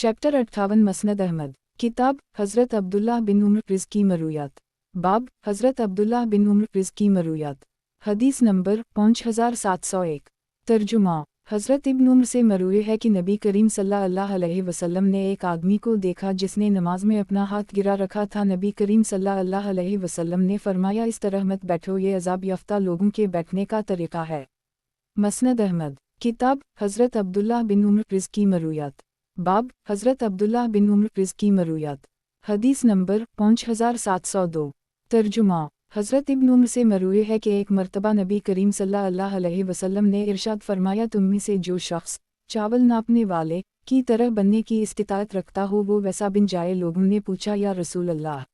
Chapter 58 मसनद Ahmad. किताब हज़रत अब्दुल्लाह बिन उम्र रिज़ की मरूयात। बाब हज़रत अब्दुल्लाह बिन उम्र रिज़ की मरूयात। हदीस नंबर 5701। तर्जुमा। हज़रत इब्न उम्र से मरूए है कि नबी करीम सल्लल्लाहु अलैहि वसल्लम ने एक आदमी को देखा जिसने नमाज में अपना हाथ गिरा रखा था। नबी करीम सल्लल्लाहु अलैहि वसल्लम ने फरमाया, इस तरह मत बैठो, ये अज़ाब याफ्ता लोगों के बैठने का तरीक़ा है। मसनद अहमद। किताब हज़रत अब्दुल्लाह बिन उम्र रिज़ की मरूयात। बाब हज़रत अब्दुल्लाह बिन उम्र रिज़ की मरूयात। हदीस नंबर 5702। तर्जुमा। हज़रत इब्न उम्र से मरूए है कि एक मरतबा नबी करीम सल्लल्लाहु अलैहि वसल्लम ने इरशाद फरमाया, तुम में से जो शख्स चावल नापने वाले की तरह बनने की इस्तिताअत रखता हो वो वैसा बन जाए। लोगों ने पूछा, या रसूल अल्लाह,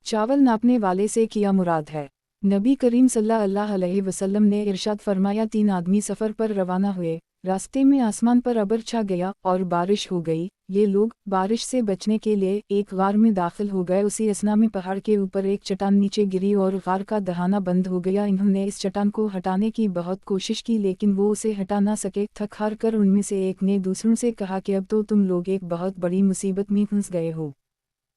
चावल नापने वाले से क्या मुराद है? नबी करीम सल्लल्लाहु अलैहि वसल्लम ने इरशाद फरमाया, 3 आदमी सफ़र पर रवाना हुए, रास्ते में आसमान पर अबर छा गया और बारिश हो गई। ये लोग बारिश से बचने के लिए एक गार में दाखिल हो गए। उसी असना में पहाड़ के ऊपर एक चट्टान नीचे गिरी और गार का दहाना बंद हो गया। इन्होंने इस चट्टान को हटाने की बहुत कोशिश की लेकिन वो उसे हटा ना सके। थक हार कर उनमें से एक ने दूसरों से कहा कि अब तो तुम लोग एक बहुत बड़ी मुसीबत में फंस गए हो।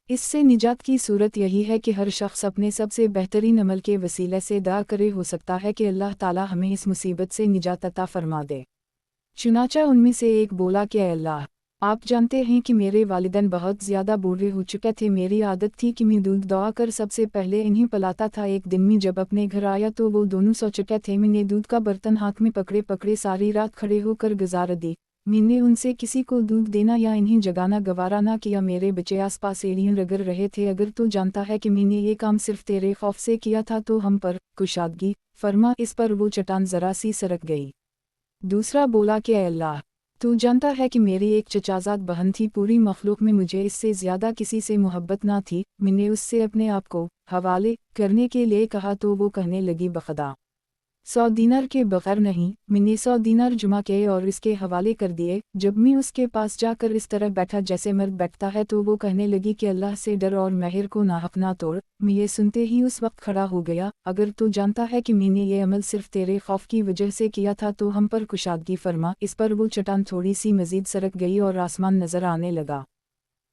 इससे निजात की सूरत यही है कि हर शख्स अपने सबसे बेहतरीन अमल के वसीले से दुआ करे, हो सकता है कि अल्लाह ताला हमें इस मुसीबत से निजात अता फरमा दे। चुनाचा उनमें से एक बोला कि अल्लाह, आप जानते हैं कि मेरे वालिदैन बहुत ज़्यादा बूढ़े हो चुके थे। मेरी आदत थी कि मैं दूध दौआ कर सबसे पहले इन्हें पिलाता था। एक दिन में जब अपने घर आया तो वो दोनों सो चुके थे। मैंने दूध का बर्तन हाथ में पकड़े पकड़े सारी रात खड़े होकर गुजार दी। मैंने उनसे किसी को दूध देना या इन्हें जगाना गवारा ना किया। मेरे बच्चे आस पास एड़ियाँ रगड़ रहे थे। अगर तू जानता है कि मैंने ये काम सिर्फ तेरे खौफ से किया था तो हम पर कुशादगी फरमा। इस पर वो चट्टान ज़रा सी सरक गई। दूसरा बोला कि अल्लाह, तू जानता है कि मेरी एक चचाजाद बहन थी, पूरी मखलूक में मुझे इससे ज़्यादा किसी से मोहब्बत ना थी। मैंने उससे अपने आप को हवाले करने के लिए कहा तो वो कहने लगी, बखदा 100 दीनार के बगैर नहीं। मैंने 100 दीनार जुमा किए और इसके हवाले कर दिए। जब मैं उसके पास जाकर इस तरह बैठा जैसे मर्द बैठता है तो वो कहने लगी कि अल्लाह से डर और महर को नाहक ना तोड़। मैं ये सुनते ही उस वक्त खड़ा हो गया। अगर तू जानता है कि मैंने ये अमल सिर्फ तेरे खौफ की वजह से किया था तो हम पर कुशादगी फरमा। इस पर वो चट्टान थोड़ी सी मजीद सरक गई और आसमान नजर आने लगा।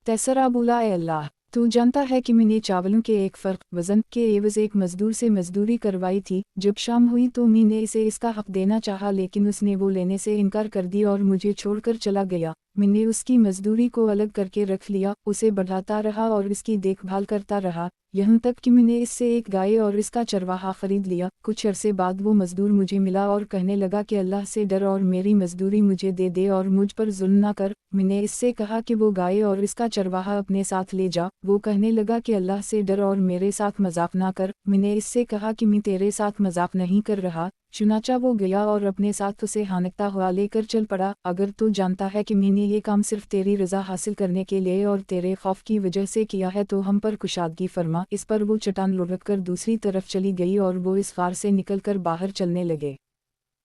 तीसरा बोला, ए अल्लाह, तू जानता है कि मैंने चावलों के एक फ़र्क वज़न के एवज़ एक मज़दूर से मज़दूरी करवाई थी। जब शाम हुई तो मैंने इसे इसका हक़ देना चाहा लेकिन उसने वो लेने से इनकार कर दी और मुझे छोड़कर चला गया। मैंने उसकी मज़दूरी को अलग करके रख लिया, उसे बढ़ाता रहा और इसकी देखभाल करता रहा, यहाँ तक कि मैंने इससे एक गाय और इसका चरवाहा ख़रीद लिया। कुछ अरसे बाद वो मज़दूर मुझे मिला और कहने लगा कि अल्लाह से डर और मेरी मज़दूरी मुझे दे दे और मुझ पर जुल्म ना कर। मैंने इससे कहा कि वो गाय और इसका चरवाहा अपने साथ ले जा। वो कहने लगा कि अल्लाह से डर और मेरे साथ मजाक ना कर। मैंने इससे कहा कि मैं तेरे साथ मजाक नहीं कर रहा। चुनाचा वो गया और अपने साथ उसे हानकता हुआ लेकर चल पड़ा। अगर तू जानता है कि मैंने ये काम सिर्फ तेरी रज़ा हासिल करने के लिए और तेरे खौफ की वजह से किया है तो हम पर कुशादगी फरमा। इस पर वो चट्टान लुढ़क कर दूसरी तरफ चली गई और वो इस गार से निकलकर बाहर चलने लगे।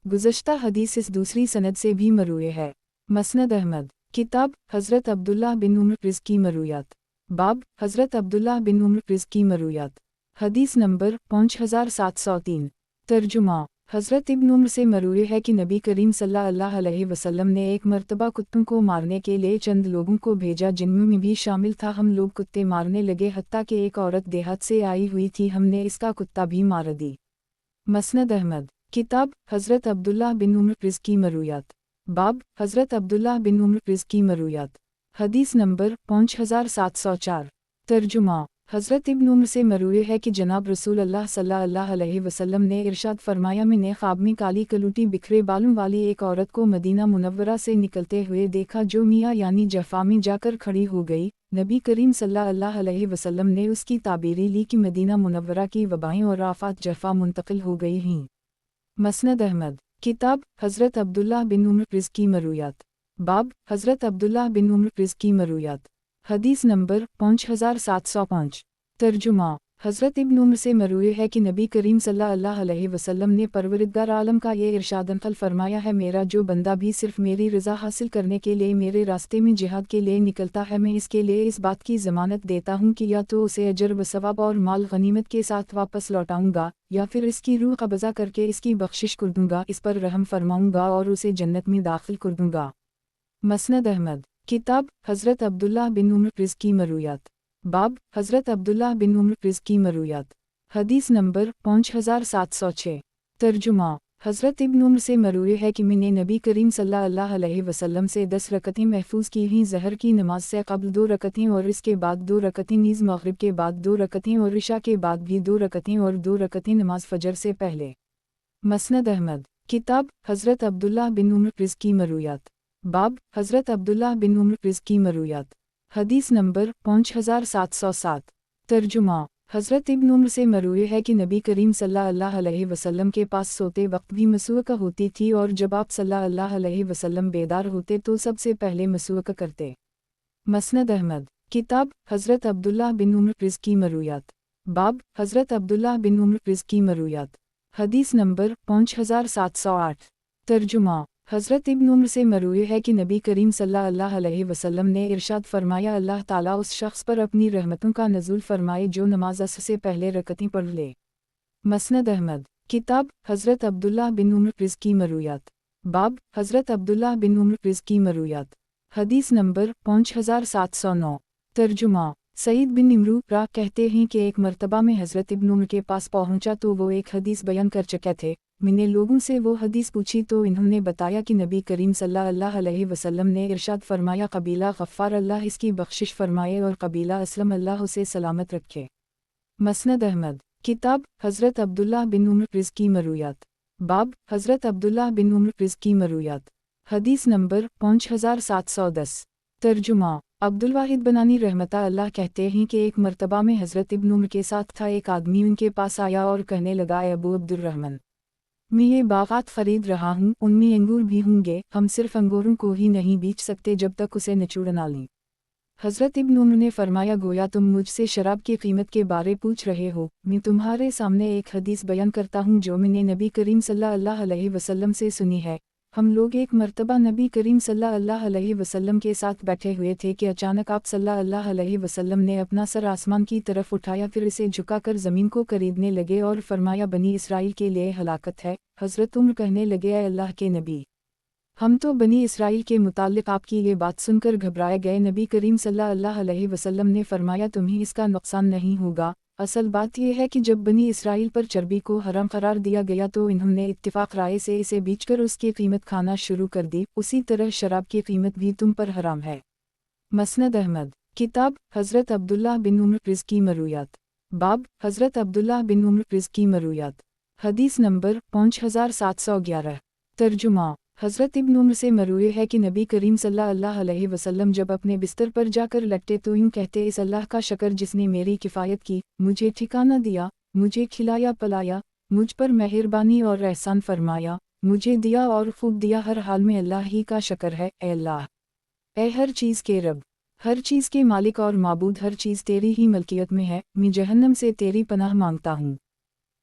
गुज़श्ता हदीस इस दूसरी सनद से भी मरूए है। मसनद अहमद। किताब हज़रत अब्दुल्लाह बिन उम्र रिज़ की मरूयात। बाब हज़रत अब्दुल्लाह बिन उम्र रिज़ की मरूयात। हदीस नंबर 5703। तर्जुमा। हज़रत इब्न उम्र से मरूए है कि नबी करीम सल्लल्लाहु अलैहि वसल्लम ने एक मरतबा कुत्तों को मारने के लिए चंद लोगों को भेजा जिनमें मैं भी शामिल था। हम लोग कुत्ते मारने लगे, हत्ता कि एक औरत देहात से आई हुई थी, हमने इसका कुत्ता भी मार दी। मसनद अहमद। किताब हज़रत अब्दुल्लाह बिन उम्र रिज़ की मरूयात। बाब हज़रत अब्दुल्लाह बिन उम्र रिज़ की मरूयात। हदीस नंबर 5704। तर्जुमा। हज़रत इब्न उम्र से मरूए है कि जनाब रसूल अल्लाह सल्लल्लाहु अलैहि वसल्लम ने इरशाद फरमाया, मैंने ख्वाब में काली कलूटी बिखरे बालों वाली एक औरत को मदीना मुनव्वरा से निकलते हुए देखा जो मियाँ यानी जफ़ा में जाकर खड़ी हो गई। नबी करीम सल्लल्लाहु अलैहि वसल्लम ने उसकी ताबीरी ली कि मदीना मुनव्वरा की वबाएँ और आफ़ात जफ़ा मुंतकिल हो गई हैं। मसनद अहमद। किताब हज़रत अब्दुल्लाह बिन उम्र रिज़ की मरूयात। बाब हज़रत अब्दुल्लाह बिन उम्र रिज़ की मरूयात। हदीस नंबर 5705। तर्जुमा। हज़रत इब्न उम्र से मरूए है कि नबी करीम सल्लल्लाहु अलैहि वसल्लम ने परवरदिगार आलम का ये इरशाद नक़ल फरमाया है, मेरा जो बंदा भी सिर्फ मेरी रज़ा हासिल करने के लिए मेरे रास्ते में जिहाद के लिए निकलता है, मैं इसके लिए इस बात की ज़मानत देता हूँ कि या तो उसे अजर व सवाब और माल गनीमत के साथ वापस लौटाऊँगा या फिर इसकी रूह कब्ज़ा करके इसकी बख्शिश कर दूँगा, इस पर रहम फरमाऊँगा और उसे जन्नत में दाखिल कर दूँगा। मसनद अहमद। किताब हज़रत अब्दुल्लाह बिन उम्र रिज़्की मरूयात। बाब हज़रत अब्दुल्लाह बिन उम्र रिज़्की मरूयात। हदीस नंबर 5706। तर्जुमा हज़रत इब्न उम्र से मरूए है कि मैंने नबी करीम सल्लल्लाहु अलैहि वसल्लम से 10 रकतें महफूज की हैं, ज़हर की नमाज से कब्ल 2 रकतें और इसके बाद 2 रकतें, नीज़ मग़रिब के बाद 2 रकतें और इशा के बाद भी 2 रकतें और 2 रकतें नमाज फ़जर से पहले। मसनद अहमद। किताब हज़रत अब्दुल्लाह बिन उम्र रिज़्की मरूयात। बाब हज़रत अब्दुल्लाह बिन उम्र रिज़्की मरूयात। हदीस नंबर 5707। तर्जुमा हज़रत इब्न उम्र से मरूए है कि नबी करीम सल्लल्लाहु अलैहि वसल्लम के पास सोते वक्त भी मसूक़ा होती थी और जब आप सल्लल्लाहु अलैहि वसल्लम बेदार होते तो सबसे पहले मसूक़ा करते। मसनद अहमद। किताब हज़रत अब्दुल्लाह बिन उम्र रिज़्की मरूयात। बाब हज़रत अब्दुल्लाह बिन उम्र रिज़्की मरूयात। हदीस नंबर 5708। तर्जुमा हज़रत इब्न उम्र से मरूए है कि नबी करीम सल्लल्लाहु अलैहि वसल्लम ने इरशाद फरमाया, अल्लाह ताला उस शख्स पर अपनी रहमतों का नज़ूल फरमाए जो नमाज असर से पहले रकतें पढ़ ले। मसनद अहमद। किताब हज़रत अब्दुल्लाह बिन उम्र रिज़्की मरूयात। बाब हज़रत अब्दुल्लाह बिन उम्र रिज़्की मरूयात। हदीस नंबर 5709। तर्जुमा सईद बिन इमरू रा कहते हैं कि एक मर्तबा में हज़रत इब्न उम्र के पास पहुंचा तो वो एक हदीस बयान कर चुके थे। मैंने लोगों से वो हदीस पूछी तो इन्होंने बताया कि नबी करीम सल्लल्लाहु अलैहि वसल्लम ने इरशाद फरमाया, कबीला गफ़्फ़ार अल्लाह इसकी बख्शिश फरमाए और कबीला असलम अल्लाह उसे सलामत रखे। मसनद अहमद। किताब हज़रत अब्दुल्लाह बिन उम्र रिज़्की मरूयात। बाब हज़रत अब्दुल्लाह बिन उम्र रिज़्की मरूयात। हदीस नंबर 5710। तर्जुमा अब्दुल-वाहिद बनानी रहमता अल्लाह कहते हैं कि एक मर्तबा में हज़रत इब्न उम्र के साथ था, एक आदमी उनके पास आया और कहने लगा, अबू अब्दुर्रहमान, मैं ये बागात ख़रीद रहा हूँ, उनमें अंगूर भी होंगे, हम सिर्फ अंगूरों को ही नहीं बेच सकते जब तक उसे निचोड़ ना लें। हज़रत इब्न उम्र ने फरमाया, गोया तुम मुझसे शराब की कीमत के बारे पूछ रहे हो, मैं तुम्हारे सामने एक हदीस बयान करता हूँ जो मैंने नबी करीम सल्लल्लाहु अलैहि वसल्लम से सुनी है। हम लोग एक मर्तबा नबी करीम सल्लल्लाहु अलैहि वसल्लम के साथ बैठे हुए थे कि अचानक आप सल्लल्लाहु अलैहि वसल्लम ने अपना सर आसमान की तरफ उठाया, फिर इसे झुकाकर ज़मीन को खरीदने लगे और फरमाया, बनी इसराइल के लिए हलाकत है। हज़रत उम्र कहने लगे, ऐ अल्लाह के नबी, हम तो बनी इसराइल के मुताल्लिक़ आपकी ये बात सुनकर घबराए गए। नबी करीम सल्लल्लाहु अलैहि वसल्लम ने फरमाया, तुम्हें इसका नुकसान नहीं होगा। असल बात यह है कि जब बनी इसराइल पर चर्बी को हराम करार दिया गया तो इन्होंने इत्तिफाक राय से इसे बेचकर उसकी कीमत खाना शुरू कर दी, उसी तरह शराब की कीमत भी तुम पर हराम है। मसनद अहमद। किताब हज़रत अब्दुल्लाह बिन उम्र रिज़्की मरूयात। बाब हज़रत अब्दुल्लाह बिन उम्र रिज़्की मरूयात। हदीस नंबर 5711। तर्जुमा हज़रत इब्न उम्र से मरूए है कि नबी करीम सल्लल्लाहु अलैहि वसल्लम जब अपने बिस्तर पर जाकर लटते तो यूँ कहते, इस अल्लाह का शक्र जिसने मेरी किफ़ायत की, मुझे ठिकाना दिया, मुझे खिलाया पलाया, मुझ पर मेहरबानी और एहसान फरमाया, मुझे दिया और खूब दिया, हर हाल में अल्लाह ही का शक्र है। ए अल्लाह, ए हर चीज़ के रब, हर चीज़ के मालिक और माबूद, हर चीज़ तेरी ही मलकियत में है, मैं जहन्नम से तेरी पनाह मांगता हूँ।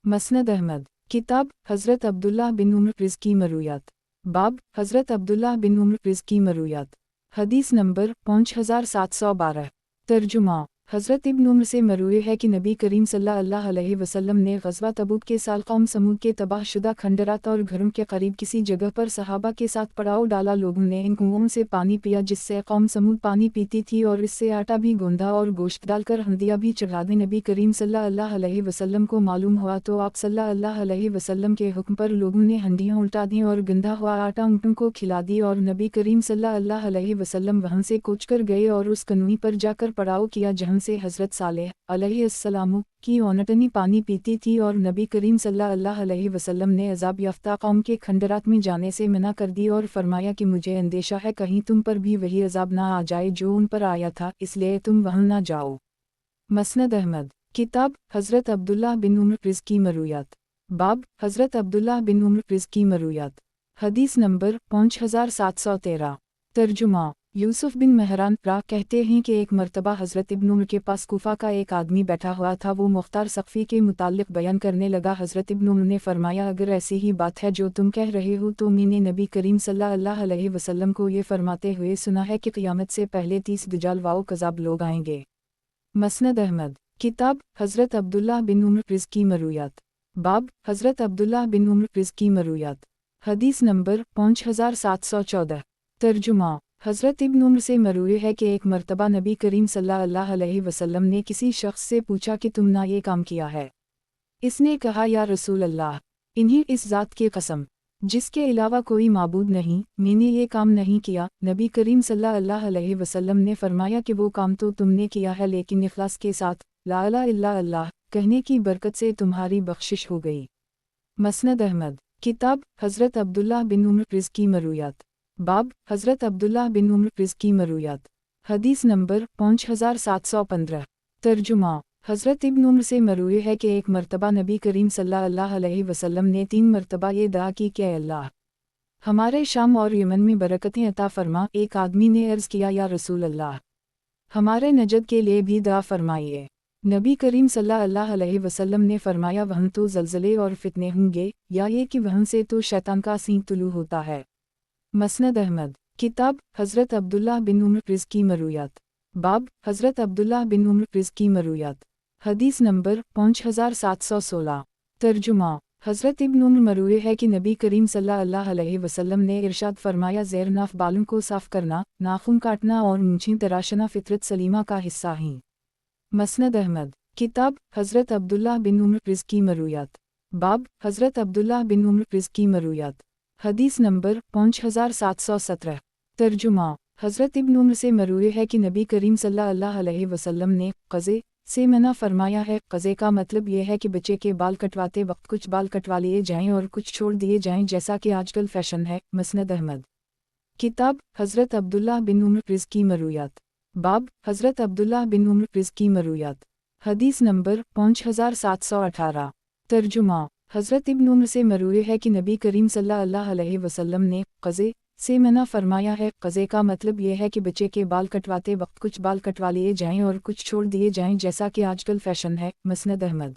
मसनद अहमद। किताब हज़रत अब्दुल्लाह बिन उम्र रिज़्की मरूयात। बाब हज़रत अब्दुल्लाह बिन उम्र रिज़्की मरूयात। हदीस नंबर 5712। तर्जुमा हज़रत इब्न उम्र से मरूए है कि नबी करीम सल्लल्लाहु अलैहि वसल्लम ने ग़ज़वा तबूक के साल कौम समूद के तबाहशुदा खंडरात और घरों के करीब किसी जगह पर सहाबा के साथ पड़ाव डाला। लोगों ने इन कुओं से पानी पिया जिससे कौम समूद पानी पीती थी और इससे आटा भी गूंधा और गोश्त डालकर हंदिया भी चढ़ा दी। नबी करीम सल्लल्लाहु अलैहि वसल्लम को मालूम हुआ तो आप सल्लल्लाहु अलैहि वसल्लम के हुक्म पर लोगों ने हंडियाँ उल्टा दी और गंदा हुआ आटा ऊँटों को खिला दी और नबी करीम सल्लल्लाहु अलैहि वसल्लम वहाँ से कूच कर गए और उस कनूई पर जाकर पड़ाव किया जहाँ से हज़रत सालेह अलैहिस्सलाम की औनटनी पानी पीती थी और नबी करीम सल्लल्लाहु अलैहि वसल्लम ने अज़ाब याफ्ता कौम के खंडरात में जाने से मना कर दी और फरमाया कि मुझे अंदेशा है कहीं तुम पर भी वही अज़ाब ना आ जाए जो उन पर आया था, इसलिए तुम वहाँ ना जाओ। मसनद अहमद। किताब हज़रत अब्दुल्लाह बिन उम्र रिज़्की मरूयात। बाब हज़रत अब्दुल्लाह बिन उम्र रिज़्की मरूयात। हदीस नंबर 5713। तर्जुमा यूसुफ बिन महरान रा कहते हैं कि एक मर्तबा हज़रत इब्न उम्र के पास कूफा का एक आदमी बैठा हुआ था। वो मुख्तार सक़फ़ी के मुताल्लिक़ बयान करने लगा। हज़रत इब्न उम्र ने फरमाया, अगर ऐसी ही बात है जो तुम कह रहे हो तो मैंने नबी करीम सल्लल्लाहु अलैहि वसल्लम को ये फरमाते हुए सुना है कि क़यामत से पहले 30 दुजाल वाओ कज़ाब लोग आएंगे। मसनद अहमद। किताब हज़रत अब्दुल्लाह बिन उम्र रिज़्की मरूयात। बाब हज़रत अब्दुल्लाह बिन उम्र रिज़्की मरूयात। हदीस नंबर 5714। तर्जुमा हज़रत इब्न उम्र से मरवी है कि एक मर्तबा नबी करीम सल्लल्लाहु अलैहि वसल्लम ने किसी शख्स से पूछा कि तुम ना ये काम किया है। इसने कहा, या रसूल अल्लाह, इन्हीं इस ज़ात की कसम जिसके अलावा कोई माबूद नहीं, मैंने ये काम नहीं किया। नबी करीम सल्लल्लाहु अलैहि वसल्लम ने फरमाया कि वो काम तो तुमने किया है, लेकिन इखलास के साथ ला इलाहा इल्ला अल्लाह कहने की बरकत से तुम्हारी बख्शिश हो गई। मसनद अहमद। किताब हज़रत अब्दुल्लाह बिन उम्र रिज़्की मरूयात। बाब हज़रत अब्दुल्लाह बिन उम्र रिज़्की मरूयात। हदीस नंबर 5715। तर्जुमा। हज़रत इब्न उम्र से मरूए है कि एक मर्तबा नबी करीम सल्लल्लाहु अलैहि वसल्लम ने 3 मर्तबा ये दुआ की कि अल्लाह हमारे शाम और यमन में बरकतें अता फरमा। एक आदमी ने अर्ज़ किया, या रसूल अल्लाह, हमारे नजद के लिए भी दुआ फरमाइए। नबी करीम सल्लल्लाहु अलैहि वसल्लम ने फरमाया, वहाँ तो ज़लज़ले और फितने होंगे, या ये कि वहाँ से तो शैतान का सींग तुलू होता है। मसनद अहमद। किताब हज़रत अब्दुल्लाह बिन उम्र रिज़्की मरूयात। बाब हज़रत अब्दुल्लाह बिन उम्र रिज़्की मरूयात। हदीस नंबर 5716। तर्जुमा। हज़रत इब्न उम्र मरूए है कि नबी करीम सल्लल्लाहु अलैहि वसल्लम ने इरशाद फरमाया, ज़ेर नाफ बालों को साफ़ करना, नाखून काटना और मूंछें तराशना फ़ितरत सलीमा का हिस्सा हैं। मसनद अहमद। किताब हज़रत अब्दुल्लाह बिन उम्र रिज़्की मरूयात। बाब हज़रत अब्दुल्लाह बिन उम्र रिज़्की मरूयात। हदीस नंबर 5717। तर्जुमा। हज़रत इब्न उम्र से मरूए है कि नबी करीम सल्लल्लाहु अलैहि वसल्लम ने क़ज़े से मना फरमाया है। क़ज़े का मतलब यह है कि बच्चे के बाल कटवाते वक्त कुछ बाल कटवा लिए जाएं और कुछ छोड़ दिए जाएं, जैसा कि आजकल फ़ैशन है। मसनद अहमद। किताब हज़रत अब्दुल्लाह बिन उम्र रिज़्की मरूयात। बाब हज़रत अब्दुल्लाह बिन उम्र रिज़्की मरूयात। हदीस नंबर 5718। तर्जुमा। हज़रत इब्न उम्र से मरूए है कि नबी करीम सल्लल्लाहु अलैहि वसल्लम ने क़ज़े से मना फरमाया है। क़ज़े का मतलब यह है कि बच्चे के बाल कटवाते वक्त कुछ बाल कटवा लिए जाएं और कुछ छोड़ दिए जाएं, जैसा कि आजकल फ़ैशन है। मसनद अहमद।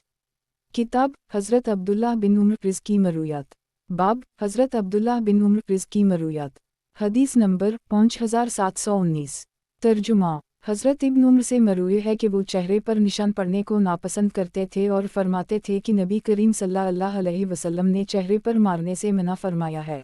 किताब हज़रत अब्दुल्लाह बिन उम्र रिज़्की मरूयात। बाब हज़रत अब्दुल्लाह बिन उम्र रिज़्की मरूयात। हदीस नंबर 5719। तर्जुमा। हज़रत इब्न उम्र से मरूए है कि वो चेहरे पर निशान पड़ने को नापसंद करते थे और फरमाते थे कि नबी करीम सल्लल्लाहु अलैहि वसल्लम ने चेहरे पर मारने से मना फरमाया है।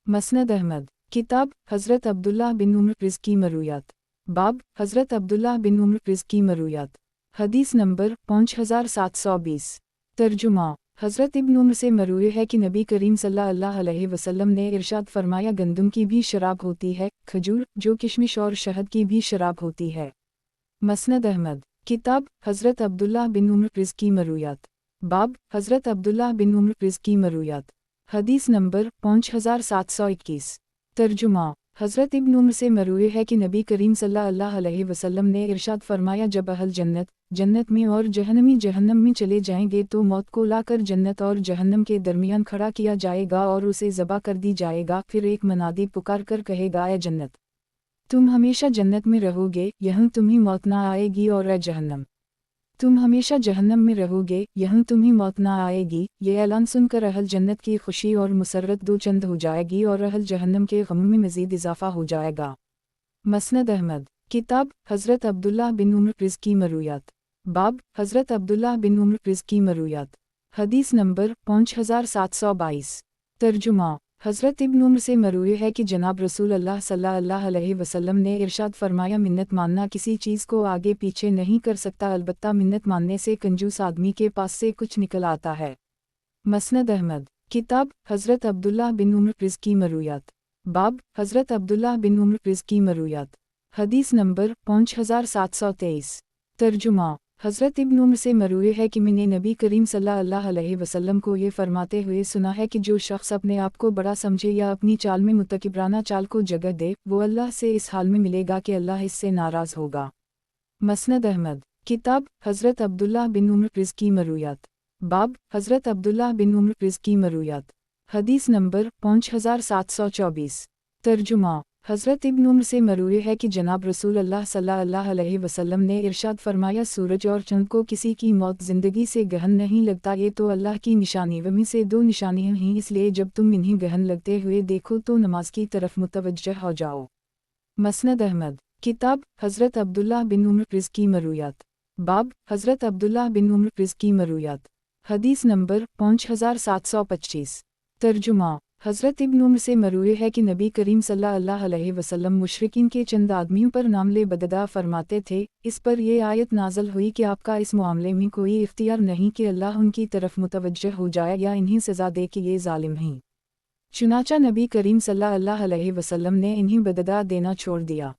मसनद अहमद। किताब हज़रत अब्दुल्लाह बिन उम्र रिज़्की मरूयात। बाब हज़रत अब्दुल्लाह बिन उम्र रिज़्की मरूयात। हदीस नंबर 5720। तर्जुमा। हज़रत इब्न उम्र से मरूए है कि नबी करीम सल्लल्लाहु अलैहि वसल्लम ने इरशाद फरमाया, गंदम की भी शराब होती है, खजूर जो किशमिश और शहद की भी शराब होती है। मसनद अहमद। किताब हज़रत अब्दुल्लाह बिन उम्र रिज़्की मरूयात। बाब हज़रत अब्दुल्लाह बिन उम्र रिज़्की मरूयात। हदीस नंबर 5721। तर्जुमा। हज़रत इब्न उम्र से मरूए है कि नबी करीम सल्लल्लाहु अलैहि वसल्लम ने इरशाद फरमाया, जब अहल जन्नत जन्नत में और जहन्नमी जहन्नम में चले जाएंगे तो मौत को लाकर जन्नत और जहन्नम के दरमियान खड़ा किया जाएगा और उसे ज़बा कर दी जाएगा। फिर एक मनादी पुकार कर कहेगा, ए जन्नत, तुम हमेशा जन्नत में रहोगे, यहाँ तुम्हें मौत ना आएगी, और ए जहन्नम, तुम हमेशा जहन्नम में रहोगे, यहाँ तुम्हें मौत ना आएगी। ये ऐलान सुनकर अहल जन्नत की खुशी और मुसर्रत दो चंद हो जाएगी और अहल जहन्नम के गम में मज़ीद इजाफ़ा हो जाएगा। मसनद अहमद। किताब हज़रत अब्दुल्लाह बिन उम्र रिज़्की मरूयात। बाब हज़रत अब्दुल्लाह बिन उम्र रिज़्की मरूयात। हदीस नंबर 5722। तर्जुमा। हज़रत इब्न उम्र से मरूए है कि जनाब रसूल अल्लाह सल्लल्लाहु अलैहि वसल्लम ने इरशाद फरमाया, मिन्नत मानना किसी चीज़ को आगे पीछे नहीं कर सकता, अलबत्ता मिन्नत मानने से कंजूस आदमी के पास से कुछ निकल आता है। मसनद अहमद। किताब हज़रत अब्दुल्लाह बिन उम्र रिज़्की मरूयात। बाब हज़रत अब्दुल्लाह बिन उम्र रिज़्की मरूयात। हदीस नंबर 5723। तर्जुमा। हज़रत इब्न उम्र से मरूए है कि मैंने नबी करीम सल्लल्लाहु अलैहि वसल्लम को ये फरमाते हुए सुना है कि जो शख्स अपने आप को बड़ा समझे या अपनी चाल में मुतकब्राना चाल को जगह दे, वो अल्लाह से इस हाल में मिलेगा कि अल्लाह इससे नाराज़ होगा। मसनद अहमद। किताब हज़रत अब्दुल्लाह बिन उम्र रिज़्की मरूयात। बाब हज़रत अब्दुल्लाह बिन उम्र रिज़्की मरूयात। हदीस नंबर 5724। तर्जुमा। हज़रत इब्न उम्र से मरूए है कि जनाब रसूल अल्लाह सल्लल्लाहु अलैहि वसल्लम ने इरशाद फरमाया, सूरज और चंद को किसी की मौत ज़िंदगी से गहन नहीं लगता, ये तो अल्लाह की निशानी वमी से दो निशानियाँ हैं, इसलिए जब तुम इन्हीं गहन लगते हुए देखो तो नमाज की तरफ मुतवज्जह हो जाओ। मसनद अहमद। किताब हज़रत अब्दुल्लाह बिन उम्र रिज़्की मरूयात। बाब हज़रत अब्दुल्लाह बिन उम्र रिज़्की मरूयात। हदीस नंबर 5725। तर्जुमा। हज़रत इब्न उम्र से मरूए है कि नबी करीम सल्लल्लाहु अलैहि वसल्लम मुशरिकीन के चंद आदमियों पर नामले बददा फरमाते थे। इस पर ये आयत नाज़िल हुई कि आपका इस मामले में कोई इख्तियार नहीं कि अल्लाह उनकी तरफ मुतवज्जह हो जाए या इन्हें सज़ा दे कि ये ज़ालिम हैं। चुनाचा नबी करीम सल्लल्लाहु अलैहि वसल्लम ने इन्हें बददा देना छोड़ दिया।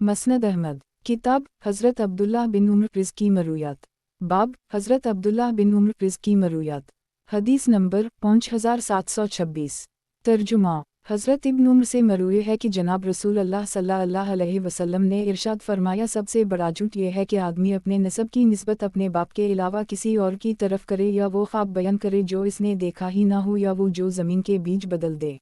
मसनद अहमद किताब हज़रत अब्दुल्लाह बिन उम्र रिज़्की मरूयात। बाब हज़रत अब्दुल्लाह बिन उम्र रिज़्की मरूयात। हदीस नंबर 5726। तर्जुमा हज़रत इब्न उम्र से मरूए है कि जनाब रसूल अल्लाह सल्लल्लाहु अलैहि वसल्लम ने इरशाद फरमाया, सबसे बड़ा झूठ यह है कि आदमी अपने नसब की निस्बत अपने बाप के अलावा किसी और की तरफ करे, या वो ख्वाब बयान करे जो इसने देखा ही ना हो, या वो जो ज़मीन के बीज बदल दे।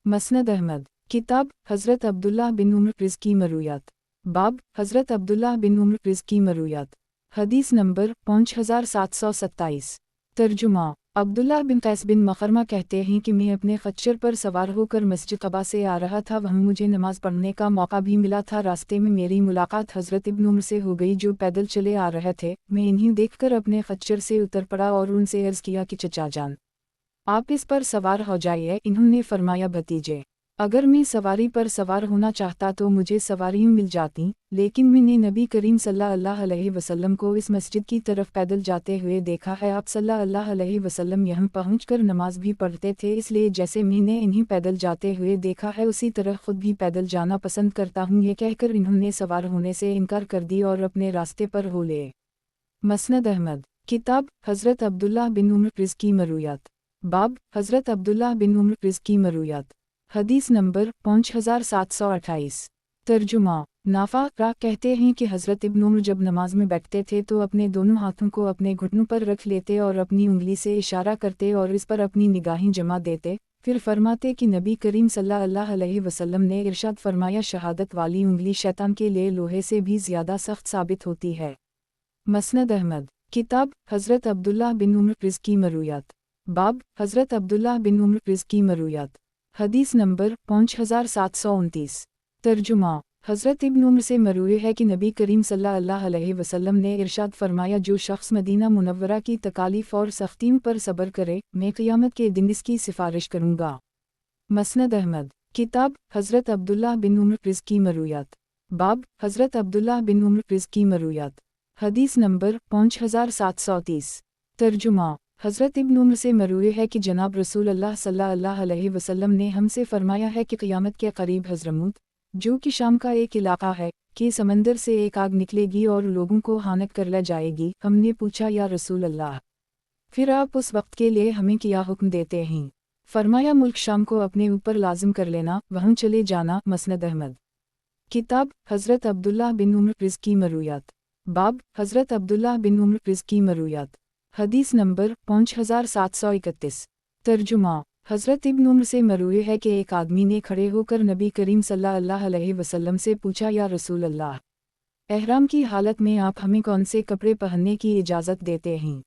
मसनद अहमद किताब हज़रत अब्दुल्लाह बिन उम्र रिज़्की मरूयात। बाब हज़रत अब्दुल्लाह बिन उम्र रिज़्की मरूयात। हदीस नंबर 5727। तर्जुमा अब्दुल्लाह बिन कैस बिन मखरमा कहते हैं कि मैं अपने खच्चर पर सवार होकर मस्जिद क़बा से आ रहा था। वहाँ मुझे नमाज पढ़ने का मौका भी मिला था। रास्ते में मेरी मुलाकात हज़रत इब्न उम्र से हो गई जो पैदल चले आ रहे थे। मैं इन्हें देखकर अपने खच्चर से उतर पड़ा और उनसे अर्ज़ किया कि चचा जान, आप इस पर सवार हो जाइए। इन्होंने फरमाया, भतीजे, अगर मैं सवारी पर सवार होना चाहता तो मुझे सवारियाँ मिल जाती, लेकिन मैंने नबी करीम सल्लल्लाहु अलैहि वसल्लम को इस मस्जिद की तरफ पैदल जाते हुए देखा है। आप सल्लल्लाहु अलैहि वसल्लम यहाँ पहुँचकर नमाज भी पढ़ते थे, इसलिए जैसे मैंने इन्हें पैदल जाते हुए देखा है उसी तरह खुद भी पैदल जाना पसंद करता हूँ। ये कहकर इन्होंने सवार होने से इनकार कर दी और अपने रास्ते पर हो लिए। मसनद अहमद किताब हज़रत अब्दुल्लाह बिन उम्र रिज़्की मरूयात। बाब हज़रत अब्दुल्लाह बिन उम्र रिज़्की मरूयात। हदीस नंबर 5728। तर्जुमा नाफा रा कहते हैं कि हज़रत इब्न उम्र जब नमाज में बैठते थे तो अपने दोनों हाथों को अपने घुटनों पर रख लेते और अपनी उंगली से इशारा करते और इस पर अपनी निगाहें जमा देते। फिर फरमाते कि नबी करीम सल्लल्लाहु अलैहि वसल्लम ने इरशाद फरमाया, शहादत वाली उंगली शैतान के लिए लोहे से भी ज़्यादा सख्त साबित होती है। मसनद अहमद किताब हज़रत अब्दुल्लाह बिन उम्र रिज़्की मरूयात। बाब हज़रत अब्दुल्लाह बिन उम्र रिज़्की मरूयात। हदीस नंबर 5729। तर्जुमा हज़रत इब्न उम्र से मरूए है कि नबी करीम सल्लल्लाहु अलैहि वसल्लम ने इरशाद फरमाया, जो शख्स मदीना मुनव्वरा की तकालीफ और सख्तियों पर सब्र करे, मैं क़यामत के दिन इसकी सिफारिश करूँगा। मसनद अहमद किताब हज़रत अब्दुल्लाह बिन उम्र रिज़्की मरूयात। बाब हज़रत अब्दुल्लाह बिन उम्र रिज़्की मरूयात। हदीस नंबर 5730। तर्जुमा हज़रत इब्न उम्र से मरूए है कि जनाब रसूल अल्लाह सल्लल्लाहु अलैहि वसल्लम ने हमसे फरमाया है कि क़यामत के करीब हज़रमूत, जो कि शाम का एक इलाक़ा है, कि समंदर से एक आग निकलेगी और लोगों को हानक कर ले जाएगी। हमने पूछा, या रसूल अल्लाह, फिर आप उस वक्त के लिए हमें क्या हुक्म देते हैं? फरमाया, मुल्क शाम को अपने ऊपर लाजिम कर लेना, वहाँ चले जाना। मसनद अहमद किताब हज़रत अब्दुल्लाह बिन उम्र रिज़्की मरूयात। बाब हज़रत अब्दुल्लाह बिन उम्र रिज़्की मरूयात। हदीस नंबर 5731। तर्जुमा हज़रत इब्न उम्र से मरूए है कि एक आदमी ने खड़े होकर नबी करीम सल्लल्लाहु अलैहि वसल्लम से पूछा, या रसूल अल्लाह, एहराम की हालत में आप हमें कौन से कपड़े पहनने की इजाज़त देते हैं?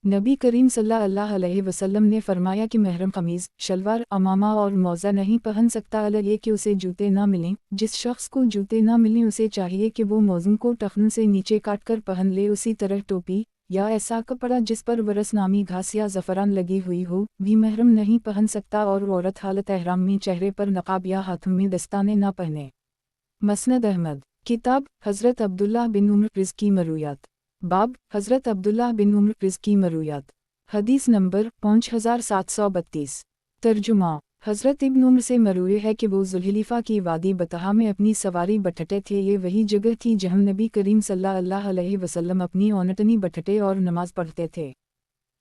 नबी करीम सल्लल्लाहु अलैहि वसल्लम ने फरमाया कि महरम कमीज़, शलवार, अमामा और मौज़ा नहीं पहन सकता, अलग ये कि उसे जूते ना मिलें। जिस शख्स को जूते ना मिलें उसे चाहिए कि वो मौज़ों को टखनों से नीचे काट कर पहन ले। उसी तरह टोपी या ऐसा कपड़ा जिस पर वरस नामी घास या ज़फ़रान लगी हुई हो भी महरम नहीं पहन सकता, और औरत हालत एहराम में चेहरे पर नक़ाब या हाथों में दस्ताने ना पहने। मसनद अहमद किताब हज़रत अब्दुल्लाह बिन उम्र रिज़्की मरूयात। बाब हज़रत अब्दुल्लाह बिन उम्र रिज़्की मरूयात। हदीस नंबर 5732। तर्जुमा हज़रत इब्न उम्र से मरूए है कि वो ज़ुल्हिलीफ़ा की वादी बतहा में अपनी सवारी बठटे थे। ये वही जगह थी जहाँ नबी करीम सल्लल्लाहु अलैहि वसल्लम अपनी औनटनी बठटे और नमाज पढ़ते थे।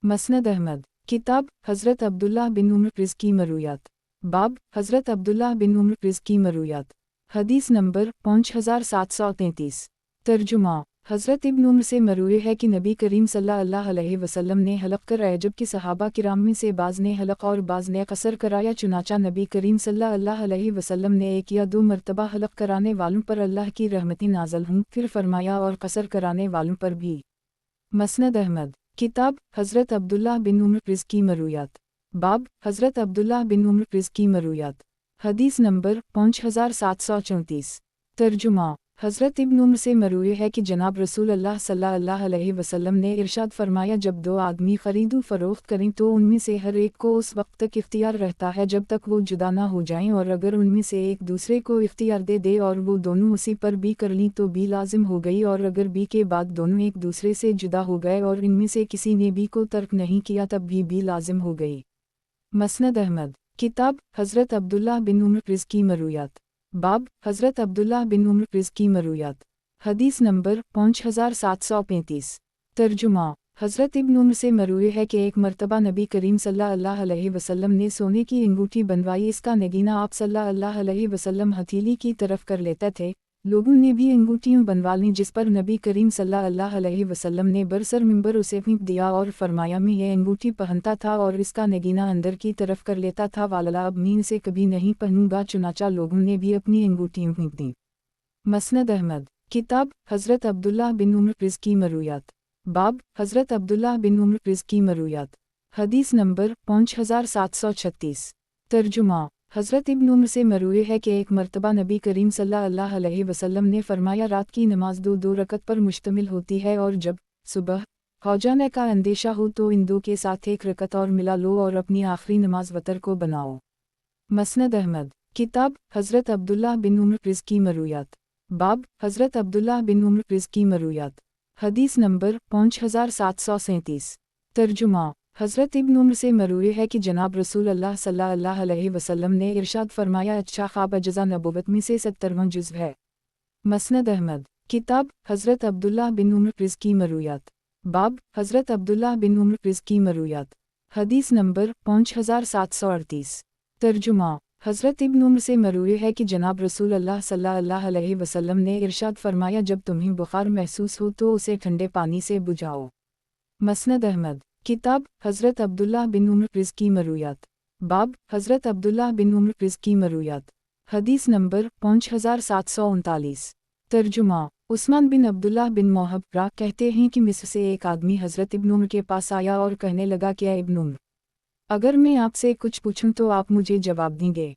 मसनद अहमद किताब हज़रत अब्दुल्लाह बिन उम्र रिज़्की मरूयात। बाब हज़रत अब्दुल्लाह बिन उम्र रिज़्की मरूयात। हदीस नंबर 5733। तर्जुमा हज़रत इब्न उम्र से मरूए है कि नबी करीम सल्लल्लाहु अलैहि वसल्लम ने हलक़ कर एजब की सहाबा किराम में से बाज़ ने हलक़ और बाज़ ने कसर कराया। चुनाचा नबी करीम सल्लल्लाहु अलैहि वसल्लम ने एक या दो मरतबा हलक़ कराने वालों पर अल्लाह की रहमतें नाज़िल हों, फिर फरमाया, और कसर कराने वालों पर भी। मसनद अहमद किताब हज़रत अब्दुल्लाह बिन उम्र रिज़्की मरूयात। बाब हज़रत अब्दुल्लाह बिन उम्र रिज़्की मरूयात। हदीस नंबर 5734। तर्जुमा हज़रत इब्न उम्र से मरूए है कि जनाब रसूल अल्लाह सल्लल्लाहु अलैहि वसल्लम ने इरशाद फरमाया, जब दो आदमी खरीदो फरोख्त करें तो उनमें से हर एक को उस वक्त तक इख्तियार रहता है जब तक वो जुदा ना हो जाएं, और अगर उनमें से एक दूसरे को इख्तियार दे दे और वो दोनों उसी पर बी कर लीं तो बी लाजिम हो गई, और अगर बी के बाद दोनों एक दूसरे से जुदा हो गए और इनमें से किसी ने बी को तर्क नहीं किया तब भी बी लाजिम हो गई। मसनद अहमद। किताब हज़रत अब्दुल्लाह बिन उम्र रिज़ की मरूयात। बाब हज़रत अब्दुल्लाह बिन उम्र रिज़ की मरूयात। हदीस नंबर 5735। तर्जुमा। हज़रत इब्न उम्र से मरूए है कि एक मरतबा नबी करीम सल्लल्लाहु अलैहि वसल्लम ने सोने की अंगूठी बनवाई। इसका नगीना आप सल्लल्लाहु अलैहि वसल्लम हथेली की तरफ कर लेते थे। लोगों ने भी अंगूठियाँ बनवा लीं, जिस पर नबी करीम सल्लल्लाहु अलैहि वसल्लम ने बरसर मिंबर उसे फेंक दिया और फरमाया, मैं ये अंगूठी पहनता था और इसका नगीना अंदर की तरफ कर लेता था, वाला अब मैं इसे कभी नहीं पहनूंगा। चुनाचा लोगों ने भी अपनी अंगूठियाँ फेंक दी। मसनद अहमद। किताब हज़रत अब्दुल्लाह बिन उम्र रिज़ की मरूयात। बाब हज़रत अब्दुल्लाह बिन उम्र रिज़ की मरूयात। हदीस नंबर 5736। तर्जुमा। हज़रत इब्न उम्र से मरूए है कि एक मरतबा नबी करीम सल्लल्लाहु अलैहि वसल्लम ने फरमाया, रात की नमाज दो रकत पर मुश्तमिल होती है और जब सुबह हो जाने का अंदेशा हो तो इन दो के साथ एक रकत और मिला लो और अपनी आखिरी नमाज वतर को बनाओ। मसनद अहमद। किताब हज़रत अब्दुल्लाह बिन उम्र रिज़ की मरूयात। बाब हज़रत अब्दुल्लाह बिन उम्र रिज़ की मरूयात। हदीस नंबर 5737। तर्जुमा। हज़रत इब्न उम्र से मरूए है कि जनाब रसूल अल्लाह सल्लल्लाहु अलैहि वसल्लम ने इरशाद फरमाया, अच्छा ख्वाब अजज़ा नबूवत में से 70वां जुज़ है। मसनद अहमद। किताब हज़रत अब्दुल्लाह बिन उम्र रिज़ की मरूयात। बाब हज़रत अब्दुल्लाह बिन उम्र रिज़ की मरूयात। हदीस नंबर 5738। तर्जुमा। हज़रत इब्न उम्र से मरूए है कि जनाब रसूल अल्लाह सल्लल्लाहु अलैहि वसल्लम ने इरशाद फरमाया, जब तुम्हें बुखार महसूस हो तो उसे ठंडे पानी से बुझाओ। मसनद अहमद। किताब हज़रत अब्दुल्लाह बिन उम्र रिज़ की मरूयात। बाब हज़रत अब्दुल्लाह बिन उम्र रिज़ की मरूयात। हदीस नंबर 5739। तर्जुमा। उस्मान बिन अब्दुल्लाह बिन मोहब्बरा कहते हैं कि मिस्र से एक आदमी हज़रत इब्न उम्र के पास आया और कहने लगा, क्या इब्न उम्र, अगर मैं आपसे कुछ पूछूं तो आप मुझे जवाब देंगे?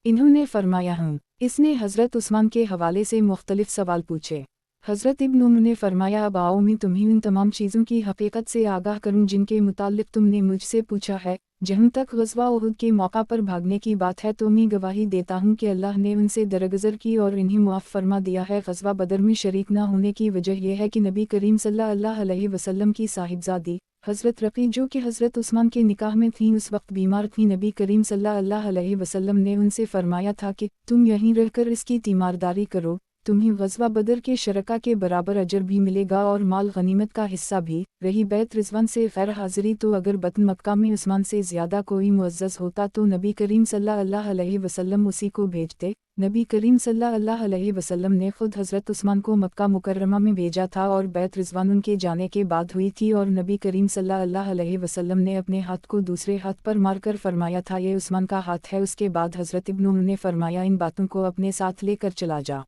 इन्होंने फरमाया हूँ। इसने हज़रत उस्मान के हवाले से मुख्तलिफ सवाल पूछे। हज़रत इब्न उम्र ने फरमाया, अब आओ मैं तुम्हें उन तमाम चीज़ों की हकीकत से आगाह करूं जिनके मुताल्लिक़ तुमने मुझसे पूछा है। जहाँ तक ग़ज़वा उहुद के मौका पर भागने की बात है तो मैं गवाही देता हूँ कि अल्लाह ने उनसे दरगुज़र की और इन्हें मुआफ़ फरमा दिया है। ग़ज़वा बदर में शरीक न होने की वजह यह है कि नबी करीम सल्लल्लाहु अलैहि वसल्लम की साहिबजादी हज़रत रक़ी, जो कि हज़रत उस्मान के निकाह में थीं, उस वक्त बीमार थीं। नबी करीम सल्लल्लाहु अलैहि वसल्लम ने उनसे फरमाया था कि तुम यहीं रहकर इसकी तीमारदारी करो, तुम्हें ग़ज़वा बदर के शरका के बराबर अजर भी मिलेगा और माल गनीमत का हिस्सा भी। रही बैत रिज़वान से ग़ैर हाज़िरी, तो अगर बतन मक्का में उस्मान से ज़्यादा कोई मुअज़्ज़ज़ होता तो नबी करीम सल्लल्लाहु अलैहि वसल्लम उसी को भेजते। नबी करीम सल्लल्लाहु अलैहि वसल्लम ने खुद हज़रत उस्मान को मक्का मुकर्रमा में भेजा था और बैत रिज़वान उनके जाने के बाद हुई थी, और नबी करीम सल्लल्लाहु अलैहि वसल्लम ने अपने हाथ को दूसरे हाथ पर मारकर फरमाया था, ये उस्मान का हाथ है। उसके बाद हज़रत इब्न उम्र ने फरमाया, इन बातों को अपने साथ लेकर चला जा।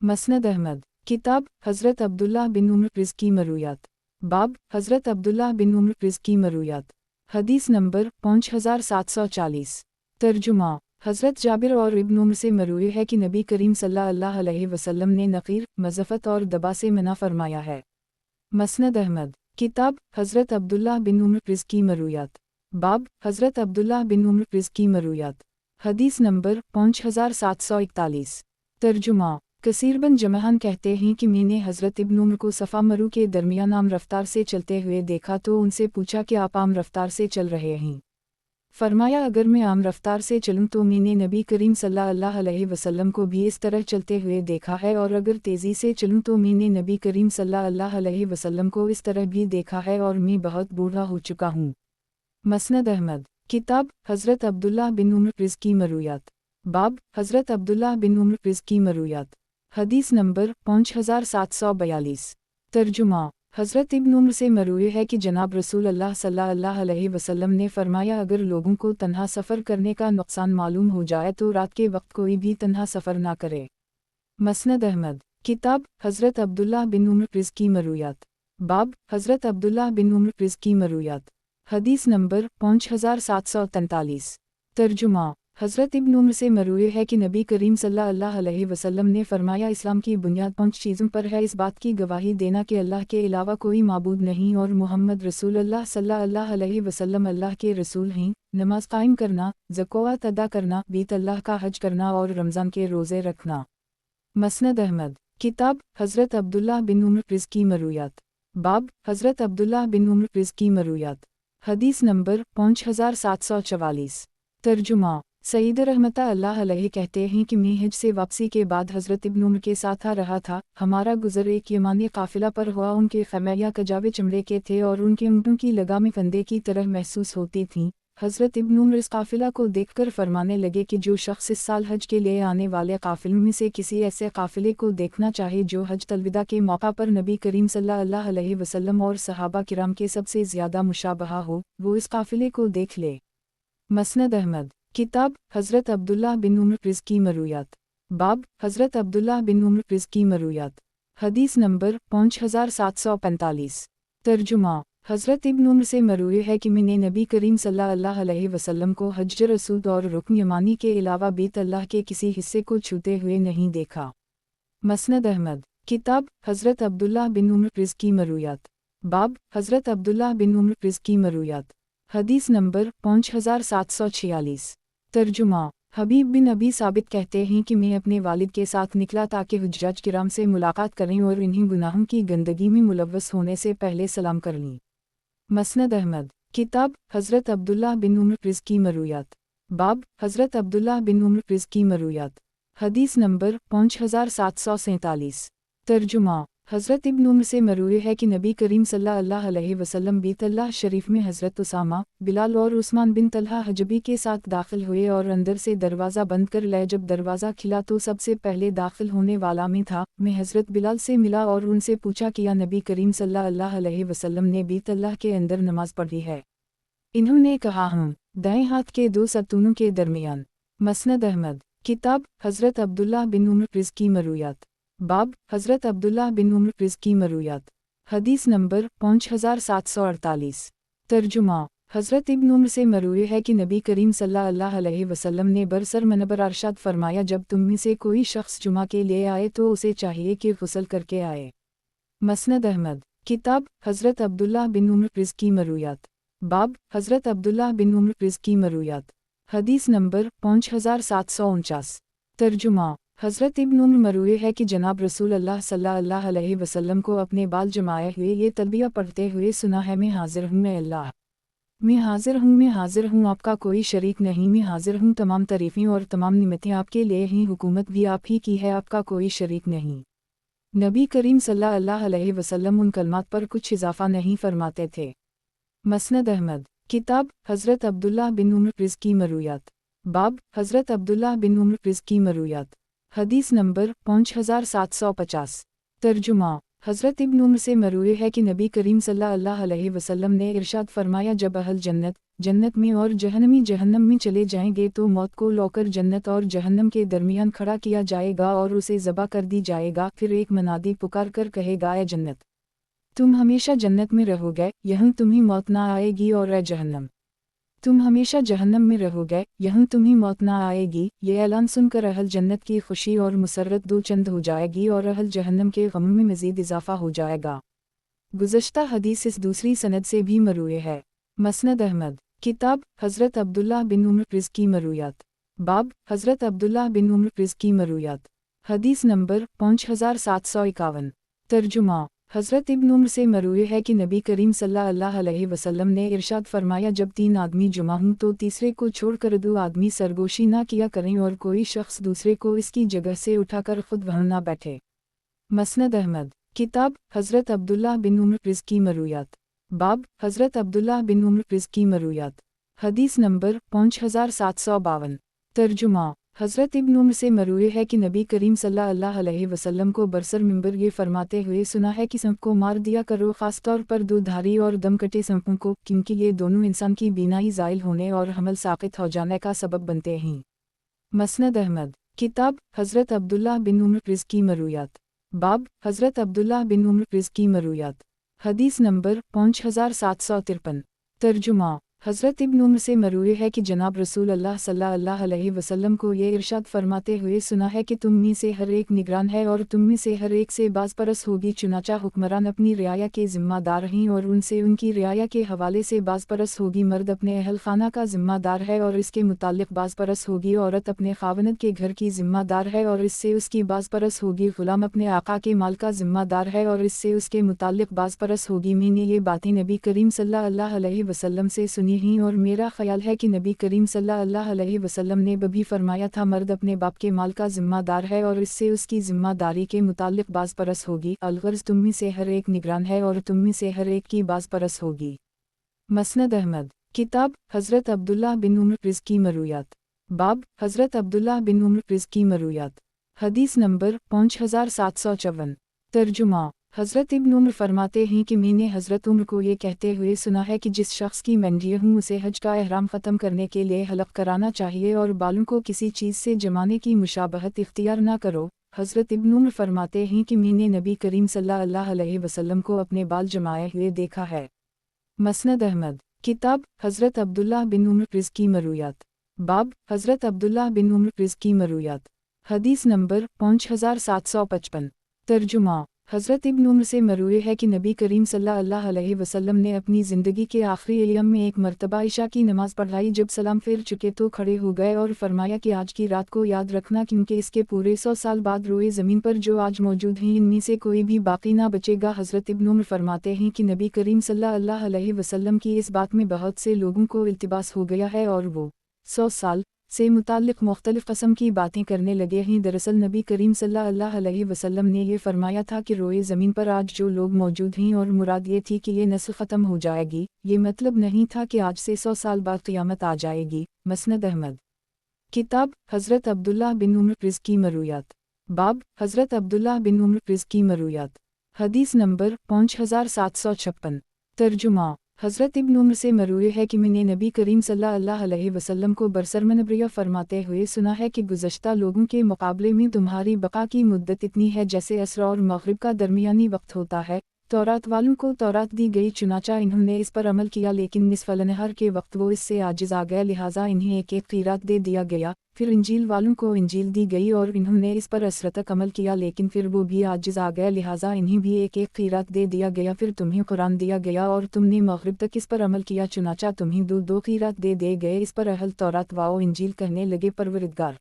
मसनद अहमद। किताब हज़रत अब्दुल्लाह बिन उम्र रिज़ की मरूयात। बाब हज़रत अब्दुल्लाह बिन उम्र रिज़ की मरूयात। हदीस नंबर 5740। तर्जुमा। हज़रत जाबिर और इब्न उम्र से मरूए है कि नबी करीम सल्लल्लाहु अलैहि वसल्लम ने नक़ीर, मज़फ़त और दबा से मना फरमाया है। मसनद अहमद। किताब हज़रत अब्दुल्लाह बिन उम्र रिज़ की मरूयात। बाब हज़रत अब्दुल्लाह बिन उम्र रिज़ की मरूयात। हदीस नंबर 5741। तर्जुमा। कसीर बिन जमहान कहते हैं कि मैंने हज़रत इब्न उम्र को सफ़ा मरू के दरमियान आम रफ्तार से चलते हुए देखा तो उनसे पूछा कि आप आम रफ्तार से चल रहे हैं? फरमाया, अगर मैं आम रफ्तार से चलूं तो मैंने नबी करीम सल्लल्लाहु अलैहि वसल्लम को भी इस तरह चलते हुए देखा है, और अगर तेज़ी से चलूं तो मैंने नबी करीम सल्लल्लाहु अलैहि वसल्लम को इस तरह भी देखा है, और मैं बहुत बूढ़ा हो चुका हूँ। मसनद अहमद। किताब हज़रत अब्दुल्लाह बिन उम्र रिज़ की मरूयात। बाब हज़रत अब्दुल्लाह बिन उम्र रिज़ की मरूयात। हदीस नंबर 5742। तर्जुमा। हज़रत इब्न उम्र से मरूए है कि जनाब रसूल अल्लाह सल्लल्लाहु अलैहि वसल्लम ने फरमाया, अगर लोगों को तन्हा सफ़र करने का नुकसान मालूम हो जाए तो रात के वक्त कोई भी तन्हा सफ़र ना करे। मसनद अहमद। किताब हज़रत अब्दुल्लाह बिन उम्र रिज़ की मरूयात। बाब हज़रत अब्दुल्लाह बिन उम्र रिज़ की मरूयात। हदीस नंबर 5743। तर्जुमा। हज़रत इब्न उम्र से मरवी है कि नबी करीम सल्लल्लाहु अलैहि वसल्लम ने फरमाया, इस्लाम की बुनियाद 5 चीज़ों पर है। इस बात की गवाही देना कि अल्लाह के अलावा कोई माबूद नहीं और मोहम्मद रसूलुल्लाह सल्लल्लाहु अलैहि वसल्लम अल्लाह के रसूल हैं, नमाज कायम करना, ज़कात अदा करना, बीत अल्लाह का हज करना और रमज़ान के रोज़े रखना। मसनद अहमद। किताब हज़रत अब्दुल्लाह बिन उम्र रिज़्की मरूयात। बाब हज़रत अब्दुल्लाह बिन उम्र रिज़्की मरूयात। हदीस नंबर 5744। तर्जुमा। सईद रहमत अल्लाह अलैहि कहते हैं कि मैं हज से वापसी के बाद हज़रत इब्न उम्र के साथ आ रहा था। हमारा गुज़र एक यमानी काफ़िला पर हुआ। उनके ख़ैमे कजावे चमड़े के थे और उनके ऊँटों की लगामें फंदे की तरह महसूस होती थीं। हज़रत इब्न उम्र इस काफ़िला को देखकर फरमाने लगे कि जो शख्स इस साल हज के लिए आने वाले काफ़िलों में से किसी ऐसे काफ़िले को देखना चाहे जो हज तलविदा के मौका पर नबी करीम सल्लल्लाहु अलैहि वसल्लम और सहाबा किराम के सबसे ज़्यादा मुशाबहा हो, वो इस काफ़िले को देख ले। मसनद अहमद। किताब हज़रत अब्दुल्लाह बिन उम्र रिज़्की मरूयात। बाब हज़रत अब्दुल्लाह बिन उम्र रिज़्की मरूयात। हदीस नंबर 5745। तर्जुमा। हज़रत इब्न उम्र से मरूए है कि मैंने नबी करीम सल्लल्लाहु अलैहि वसल्लम को हज्र रसूद और रुकन यमानी के अलावा बीत अल्लाह के किसी हिस्से को छूते हुए नहीं देखा। मसनद अहमद। किताब हज़रत अब्दुल्लाह बिन उम्र रिज़्की मरूयात। बाब हज़रत अब्दुल्लाह बिन उम्र रिज़्की मरूयात। हदीस नंबर 5746। तर्जुमा। हबीब बिन अबी साबित कहते हैं कि मैं अपने वालिद के साथ निकला ताकि हुज्जाज किराम से मुलाकात करें और इन्हीं गुनाहों की गंदगी में मुलव्वस होने से पहले सलाम कर लीं। मसनद अहमद। किताब हज़रत अब्दुल्लाह बिन उम्र रिज़्की मरूयात। बाब हज़रत अब्दुल्लाह बिन उम्र रिज़्की मरूयात। हदीस नंबर 5747। तर्जुमा। हज़रत इब्न उम्र से मरूए है कि नबी करीम सल्लल्लाहु अलैहि वसल्लम बीत अल्लाह शरीफ में हज़रत उसामा, बिलाल और उस्मान बिन तलहा हजबी के साथ दाखिल हुए और अंदर से दरवाज़ा बंद कर ले। जब दरवाज़ा खिला तो सबसे पहले दाखिल होने वाला मैं था। मैं हज़रत बिलाल से मिला और उनसे पूछा कि या नबी करीम सल्लल्लाहु अलैहि वसल्लम ने बीत अल्लाह के अंदर नमाज पढ़ी है? इन्होंने कहा हूँ, दाएं हाथ के 2 सतूनों के दरमियान। मसनद अहमद। किताब हज़रत अब्दुल्लाह बिन उम्र रिज़्की मरूयात। बाब हज़रत अब्दुल्लाह बिन उम्र रिज़्की मरूयात। हदीस नंबर 5748। तर्जुमा। हज़रत इब्न उम्र से मरूए है कि नबी करीम सल्लल्लाहु अलैहि वसल्लम ने बरसर मनबर अरशाद फरमाया, जब तुम में से कोई शख्स जुमा के लिए आए तो उसे चाहिए कि गुस्ल करके आए। मसनद अहमद। किताब हज़रत अब्दुल्लाह बिन उम्र रिज़्की मरूयात। बाब हज़रत अब्दुल्लाह बिन उम्र रिज़्की मरूयात। हदीस नंबर 5749। तर्जुमा। हज़रत इब्न उम्र मरूए है कि जनाब रसूल अल्लाह सल्लल्लाहु अलैहि वसल्लम को अपने बाल जमाए हुए ये तलबिया पढ़ते हुए सुना है, मैं हाजिर हूँ, मैं अल्लाह, मैं हाजिर हूँ, मैं हाजिर हूँ, आपका कोई शरीक नहीं, मैं हाजिर हूँ, तमाम तारीफ़ें और तमाम निमतें आपके लिए ही, हुकूमत भी आप ही की है, आपका कोई शरीक नहीं। नबी करीम सल्लल्लाहु अलैहि वसल्लम उन कलमात पर कुछ इजाफ़ा नहीं फरमाते थे। मसनद अहमद। किताब हज़रत अब्दुल्लाह बिन उम्र रिज़्की मरूयात। बाब हज़रत अब्दुल्लाह बिन उम्र रिज़्की मरूयात। हदीस नंबर 5750। तर्जुमा। हज़रत इब्न उम्र से मरूए है कि नबी करीम सल्लल्लाहु अलैहि वसल्लम ने इरशाद फरमाया, जब अहल जन्नत जन्नत में और जहन्नमी जहन्नम में चले जाएंगे तो मौत को लौकर जन्नत और जहन्नम के दरमियान खड़ा किया जाएगा और उसे ज़बा कर दी जाएगा। फिर एक मनादी पुकार कर कहेगा, ए जन्नत, तुम हमेशा जन्नत में रहोगे, यहाँ तुम्हें मौत ना आएगी, और ए जहन्नम, तुम हमेशा जहन्नम में रहोगे, यहाँ तुम्हें मौत ना आएगी। ये ऐलान सुनकर अहल जन्नत की खुशी और मुसर्रत दो चंद हो जाएगी और अहल जहन्नम के गम में मज़ीद इजाफा हो जाएगा। गुज़श्ता हदीस इस दूसरी सनद से भी मरूए है। मसनद अहमद। किताब हज़रत अब्दुल्लाह बिन उम्र रिज़्की मरूयात। बाब हज़रत अब्दुल्लाह बिन उम्र रिज़्की मरूयात। हदीस नंबर 5751। तर्जुमा। हज़रत इब्न उम्र से मरूए है कि नबी करीम सल्लल्लाहु अलैहि वसल्लम ने इरशाद फरमाया, जब 3 आदमी जुमा हों तो तीसरे को छोड़कर 2 आदमी सरगोशी ना किया करें और कोई शख्स दूसरे को इसकी जगह से उठाकर खुद वहाँ ना बैठे। मसनद अहमद। किताब हज़रत अब्दुल्लाह बिन उम्र रिज़्की मरूयात। बाब हज़रत अब्दुल्लाह बिन उम्र रिज़्की मरूयात। हदीस नंबर 5752। तर्जुमा। हज़रत इब्न उम्र से मरूए है कि नबी करीम सल्लल्लाहु अलैहि वसल्लम को बरसर मिंबर ये फरमाते हुए सुना है कि सांप को मार दिया करो, ख़ास तौर पर 2 धारी और दम कटे सांपों को, क्योंकि ये दोनों इंसान की बीनाई ज़ाइल होने और हमल साक़ित हो जाने का सबब बनते हैं। मसनद अहमद। किताब हज़रत अब्दुल्लाह बिन उम्र रिज़्की मरूयात। बाब हज़रत अब्दुल्लाह बिन उम्र रिज़्की मरूयात। हदीस नंबर 5753। तर्जुमा। हज़रत इब्न उम्र से मरूए है कि जनाब रसूल अल्लाह सल्लल्लाहु अलैहि वसल्लम को ये इरशाद फरमाते हुए सुना है कि तुम में से हर एक निगरान है और तुम में से हर एक से बाज़परस होगी। चुनाचा हुक्मरान अपनी रियाया के ज़िम्मेदार हैं और उनसे उनकी रियाया के हवाले से बाज़परस होगी। मर्द अपने अहल खाना का ज़िम्मेदार है और इसके मुतालिक बाज़परस होगी। औरत अपने खावनद के घर की ज़िम्मेदार है और इससे उसकी बाज़परस होगी। ग़ुलाम अपने आका के माल का ज़िम्मेदार है और इससे उसके मुतालिक बाज़परस होगी। मैंने ये बातें नबी करीम सल्लल्लाहु अलैहि वसल्लम से सुनी हैं और मेरा ख्याल है कि नबी करीम सल्लल्लाहु अलैहि वसल्लम ने भी फरमाया था, मर्द अपने बाप के माल का ज़िम्मेदार है और इससे उसकी ज़िम्मेदारी के मुतालिक बाज़परस होगी। अलगर्ज़ तुम में से हर एक निगरान है और तुम में से हर एक की बाज़परस होगी। मसनद अहमद किताब हज़रत अब्दुल्लाह बिन उम्र रिज़ की मरूयात। बाब हज़रत अब्दुल्लाह बिन उम्र रिज़ की मरूयात। हदीस नंबर 5754। तर्जुमा हज़रत इब्न उम्र फरमाते हैं कि मैंने हज़रत उम्र को ये कहते हुए सुना है कि जिस शख्स की मंडिया हूँ उसे हज का एहराम ख़त्म करने के लिए हलक़ कराना चाहिए और बालों को किसी चीज़ से जमाने की मुशाबहत इख्तियार ना करो। हज़रत इब्न उम्र फरमाते हैं कि मैंने नबी करीम सल्लल्लाहु अलैहि वसल्लम को अपने बाल जमाए हुए देखा है। मसनद अहमद किताब हज़रत अब्दुल्लाह बिन उम्र रिज़ की मरूयात। बाब हज़रत अब्दुल्लाह बिन उम्र रिज़ की मरूयात। हदीस नंबर 5755। तर्जुमा हज़रत इब्न उम्र से मरूए है कि नबी करीम सल्लल्लाहु अलैहि वसल्लम ने अपनी ज़िंदगी के आखिरी अय्याम में एक मरतबा इशा की नमाज़ पढ़ाई। जब सलाम फेर चुके तो खड़े हो गए और फरमाया कि आज की रात को याद रखना, क्योंकि इसके पूरे 100 साल बाद रोए ज़मीन पर जो आज मौजूद हैं इनमें से कोई भी बाकी ना बचेगा। हज़रत इब्न उम्र फरमाते हैं कि नबी करीम सल्लल्लाहु अलैहि वसल्लम की इस बात में बहुत से लोगों को इल्तिबास हो गया है और वो 100 साल से मुताल्लिक़ मुख्तलिफ़ क़स्म की बातें करने लगे हैं। दरअसल नबी करीम सल्लल्लाहु अलैहि वसल्लम ने ये फरमाया था कि रोए ज़मीन पर आज जो लोग मौजूद हैं, और मुराद ये थी कि ये नस्ल ख़त्म हो जाएगी। ये मतलब नहीं था कि आज से 100 साल बाद क़ियामत आ जाएगी। मसनद अहमद किताब हज़रत अब्दुल्लाह बिन उम्र रिज़ की मरूयात। बाब हज़रत अब्दुल्लाह बिन उम्र रिज़ की मरूयात। हदीस नंबर 5756। तर्जुमा हज़रत इब्न उम्र से मरूए है कि मैंने नबी करीम सल्लल्लाहु अलैहि वसल्लम को बरसरमनब्रिया फरमाते हुए सुना है कि गुज़श्ता लोगों के मुकाबले में तुम्हारी बका की मुद्दत इतनी है जैसे असर और मग़रिब का दरमियानी वक्त होता है। तौरात वालों को तौरात दी गई, चुनाचा इन्होंने इस पर अमल किया, लेकिन निस्फ़ नहर के वक्त वो इससे आजिज़ आ गया, लिहाजा इन्हें एक एक क़ीरात दे दिया गया। फिर इंजील वालों को इंजील दी गई और इन्होंने इस पर असर तक अमल किया, लेकिन फिर वो भी आजिज़ आ गया, लिहाजा इन्हें भी एक एक क़ीरात दे दिया गया। फिर तुम्हें कुरान दिया गया और तुमने मग़रिब तक इस पर अमल किया, चुनाचा तुम्हें दो दो क़ीरात दे दिए गए। इस पर अहल तौरात वाओ इंजील कहने लगे, परवरदिगार,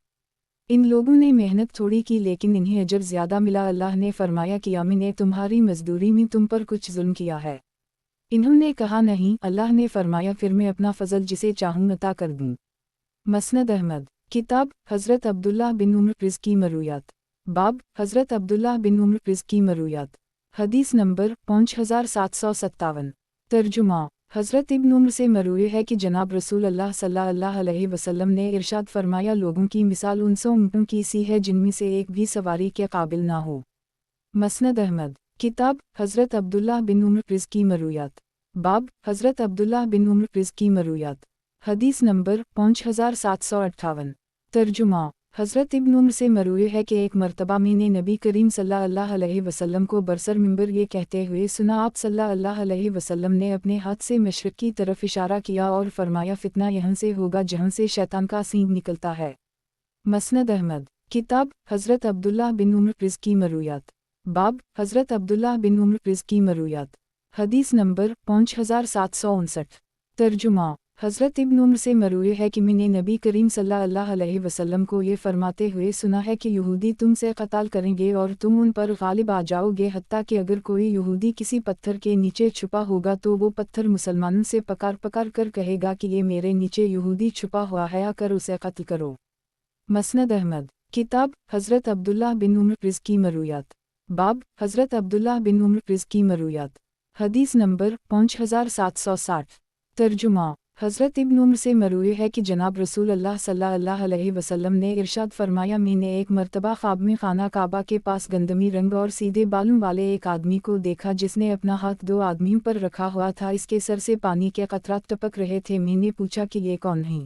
इन लोगों ने मेहनत थोड़ी की लेकिन इन्हें अजर ज़्यादा मिला। अल्लाह ने फरमाया कि मैंने तुम्हारी मजदूरी में तुम पर कुछ जुल्म किया है। इन्होंने कहा नहीं। अल्लाह ने फरमाया फिर मैं अपना फ़ज़ल जिसे चाहूँ अता कर दूँ। मसनद अहमद किताब हज़रत अब्दुल्लाह बिन उम्र रिज़ की मरूयात। बाब हज़रत अब्दुल्लाह बिन उम्र रिज़ की मरूयात। हदीस नंबर 5757। तर्जुमा हज़रत इब्न उम्र से मरूए है कि जनाब रसूल अल्लाह सल्लल्लाहु अलैहि वसल्लम ने इरशाद फरमाया, लोगों की मिसाल उन 100 ऊँटों की सी है जिनमें से एक भी सवारी के काबिल ना हो। मसनद अहमद किताब हज़रत अब्दुल्लाह बिन उम्र रिज़ की मरूयात। बाब हज़रत अब्दुल्लाह बिन उम्र रिज़ की मरूयात। हदीस नंबर 5758। तर्जुमा हज़रत इब्न उम्र से मरूए है कि एक मरतबा मैंने नबी करीम सल्लल्लाहु अलैहि वसल्लम को बरसर मिंबर ये कहते हुए सुना, आप सल्लल्लाहु अलैहि वसल्लम ने अपने हाथ से मशरिक़ की तरफ इशारा किया और फरमाया, फितना यहाँ से होगा जहाँ से शैतान का सींग निकलता है। मसनद अहमद किताब हज़रत अब्दुल्लाह बिन उम्र रिज़ की मरूयात। बाब हज़रत अब्दुल्लाह बिन उम्र रिज़ की मरूयात। हदीस नंबर 5759। तर्जुमा हज़रत इब्न उम्र से मरूए है कि मैंने नबी करीम सल्लल्लाहु अलैहि वसल्लम को ये फरमाते हुए सुना है कि यहूदी तुमसे क़त्ल करेंगे और तुम उन पर गालिब आ जाओगे, हत्ता कि अगर कोई यहूदी किसी पत्थर के नीचे छुपा होगा तो वो पत्थर मुसलमानों से पकार पकार कर कहेगा कि ये मेरे नीचे यहूदी छुपा हुआ है, आकर उसे कत्ल करो। मसनद अहमद किताब हज़रत अब्दुल्लाह बिन उम्र रिज़ की मरूयात। बाब हज़रत अब्दुल्लाह बिन उम्र रिज़ की मरूयात। हदीस नंबर 5760। तर्जुमा हज़रत इब्न उम्र से मरूए है कि जनाब रसूल अल्लाह सल्लल्लाहु अलैहि वसल्लम ने इरशाद फरमाया, मैंने एक मरतबा ख्वाब में खाना काबा के पास गंदमी रंग और सीधे बालों वाले एक आदमी को देखा जिसने अपना हाथ दो आदमियों पर रखा हुआ था, इसके सर से पानी के कतरात टपक रहे थे। मैंने पूछा कि ये कौन है?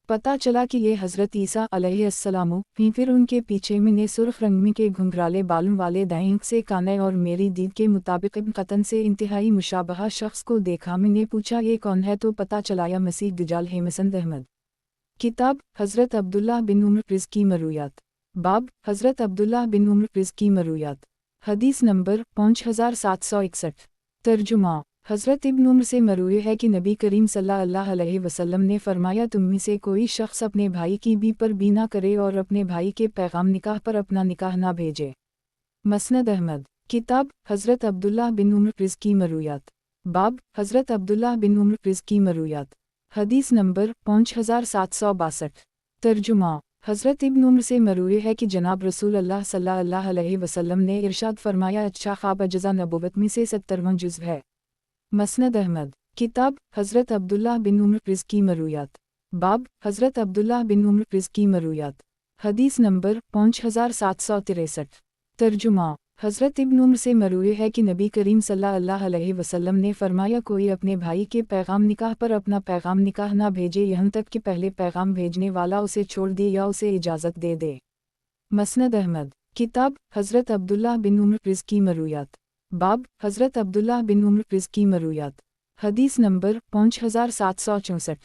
पता चला कि ये हज़रत ईसा अलैहिस्सलाम ही। फिर उनके पीछे मैंने सुर्ख रंग में के घुंघराले बालों वाले दाएं से काने और मेरी दीद के मुताबिक इब्न क़तन से इंतहाई मुशाबहा शख्स को देखा। मैंने पूछा ये कौन है, तो पता चला या मसीह दज्जाल है। मसनद अहमद। किताब हज़रत अब्दुल्लाह बिन उम्र प्रिज़ की मरूयात। बाब हज़रत अब्दुल्लाह बिन उम्र प्रिज़ की मरूयात। हदीस नंबर 5761। तर्जुमा हज़रत इब्न उम्र से मरूए है कि नबी करीम सल्लल्लाहु अलैहि वसल्लम ने फरमाया, तुम में से कोई शख्स अपने भाई की बी पर बी ना करे और अपने भाई के पैगाम निकाह पर अपना निकाह ना भेजे। मसनद अहमद। किताब हज़रत अब्दुल्लाह बिन उम्र प्रिज़ की मरूयात। बाब हज़रत अब्दुल्लाह बिन उम्र प्रिज़ की मरूयात। हदीस नंबर 5762। तर्जुमा हज़रत इब्न उम्र से मरूए है कि जनाब रसूल अल्लाह सल्लल्लाहु अलैहि वसल्लम ने इरशाद फरमाया, अच्छा ख्वाब अजज़ा नबुव्वत में से 70वां जुज़ है। मसनद अहमद। किताब हज़रत अब्दुल्लाह बिन उम्र प्रिज़ की मरूयात। बाब हज़रत अब्दुल्लाह बिन उम्र प्रिज़ की मरूयात। हदीस नंबर 5763। तर्जुमा हज़रत इब्न उम्र से मरूए है कि नबी करीम सल्लल्लाहु अलैहि वसल्लम ने फरमाया, कोई अपने भाई के पैगाम निकाह पर अपना पैगाम निकाह ना भेजे यहाँ तक कि पहले पैगाम भेजने वाला उसे छोड़ दे या उसे इजाज़त दे दे। मसनद अहमद। किताब हज़रत अब्दुल्लाह बिन उम्र प्रिज़ की मरूयात। बाब हज़रत अब्दुल्लाह बिन उम्र प्रिज़ की मरूयात। हदीस नंबर 5764।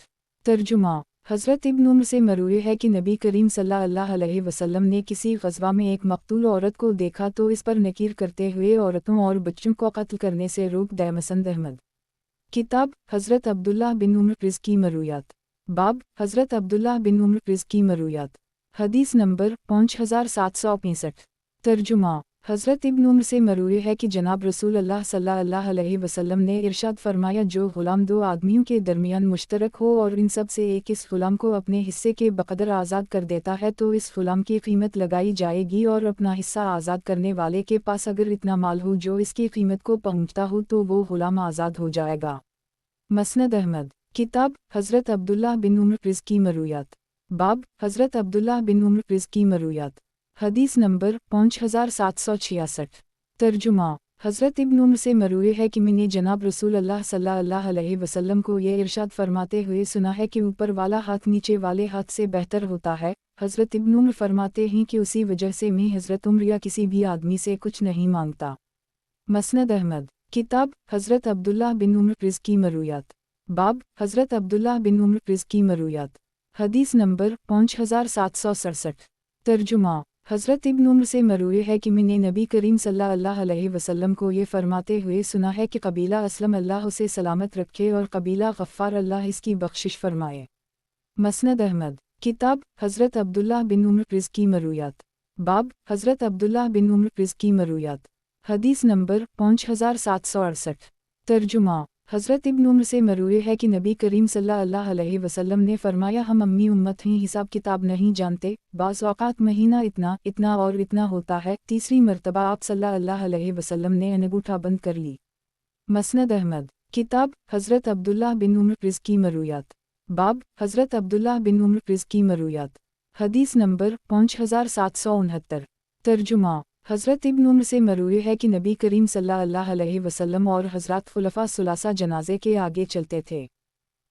तर्जुमा हज़रत इब्न उम्र से मरूए है कि नबी करीम सल्लल्लाहु अलैहि वसल्लम ने किसी ग़ज़वा में एक मक़तूल औरत को देखा तो इस पर नकीर करते हुए औरतों और बच्चों को कत्ल करने से रोक दे। मसनद अहमद। किताब हज़रत अब्दुल्लाह बिन उम्र प्रिज़ की मरूयात। बाब हज़रत अब्दुल्लाह बिन उम्र प्रिज़ की मरूयात। हदीस नंबर 5765। तर्जुमा हज़रत इब्न उम्र से मरूए है कि जनाब रसूल अल्लाह सल्लल्लाहु अलैहि वसल्लम ने इरशाद फरमाया, जो ग़ुलाम दो आदमियों के दरमियान मुश्तरक हो और इन सब से एक इस ग़ुलाम को अपने हिस्से के बक़दर आज़ाद कर देता है तो इस ग़ुलाम की कीमत लगाई जाएगी, और अपना हिस्सा आज़ाद करने वाले के पास अगर इतना माल हो जो इसकी कीमत को पहुँचता हो तो वो ग़ुलाम आज़ाद हो जाएगा। मसनद अहमद। किताब हज़रत अब्दुल्लाह बिन उम्र प्रिज़ की मरूयात। बाब हज़रत अब्दुल्लाह बिन उम्र प्रिज़ की मरूयात। हदीस नंबर 5766। तर्जुमा हज़रत इब्न उम्र से मरूए है कि मैंने जनाब रसूल अल्लाह सल्लल्लाहु अलैहि वसल्लम को ये इरशाद फरमाते हुए सुना है कि ऊपर वाला हाथ नीचे वाले हाथ से बेहतर होता है। हज़रत इब्न उम्र फरमाते हैं कि उसी वजह से मैं हज़रत उम्र या किसी भी आदमी से कुछ नहीं मांगता। मसनद अहमद। किताब हज़रत अब्दुल्लाह बिन उम्र प्रिज़ की मरूयात। बाब हज़रत अब्दुल्लाह बिन उम्र प्रिज़ की मरूयात। हदीस नंबर 5767। तर्जुमा हज़रत इब्न उम्र से मरूए है कि मैंने नबी करीम सल्लल्लाहु अलैहि वसल्लम को ये फरमाते हुए सुना है कि कबीला असलम अल्लाह उसे सलामत रखे और कबीला गफ़्फ़ार अल्लाह इसकी बख्शिश फरमाए। मसनद अहमद। किताब हज़रत अब्दुल्लाह बिन उम्र प्रिज़ की मरूयात। बाब हज़रत अब्दुल्लाह बिन उम्र प्रिज़ की मरूयात। हदीस नंबर 5768। तर्जुमा हज़रत इब्न उम्र से मरूए है कि नबी करीम सल्लल्लाहु अलैहि वसल्लम ने फरमाया, हम अम्मी उम्मत ही हिसाब किताब नहीं जानते, बाज़ औक़ात महीना इतना इतना और इतना होता है। तीसरी मरतबा आप सल्लल्लाहु अलैहि वसल्लम ने अंगूठा बंद कर ली। मसनद अहमद। किताब हज़रत अब्दुल्लाह बिन उम्र प्रिज़ की मरूयात। बाब हज़रत अब्दुल्लाह बिन उम्र प्रिज़ की मरूयात। हदीस नंबर 5769। तर्जुमा हज़रत इब्न उम्र से मरूए है कि नबी करीम सल्लल्लाहु अलैहि वसल्लम और हज़रत खुलफ़ा सुलासा जनाजे के आगे चलते थे।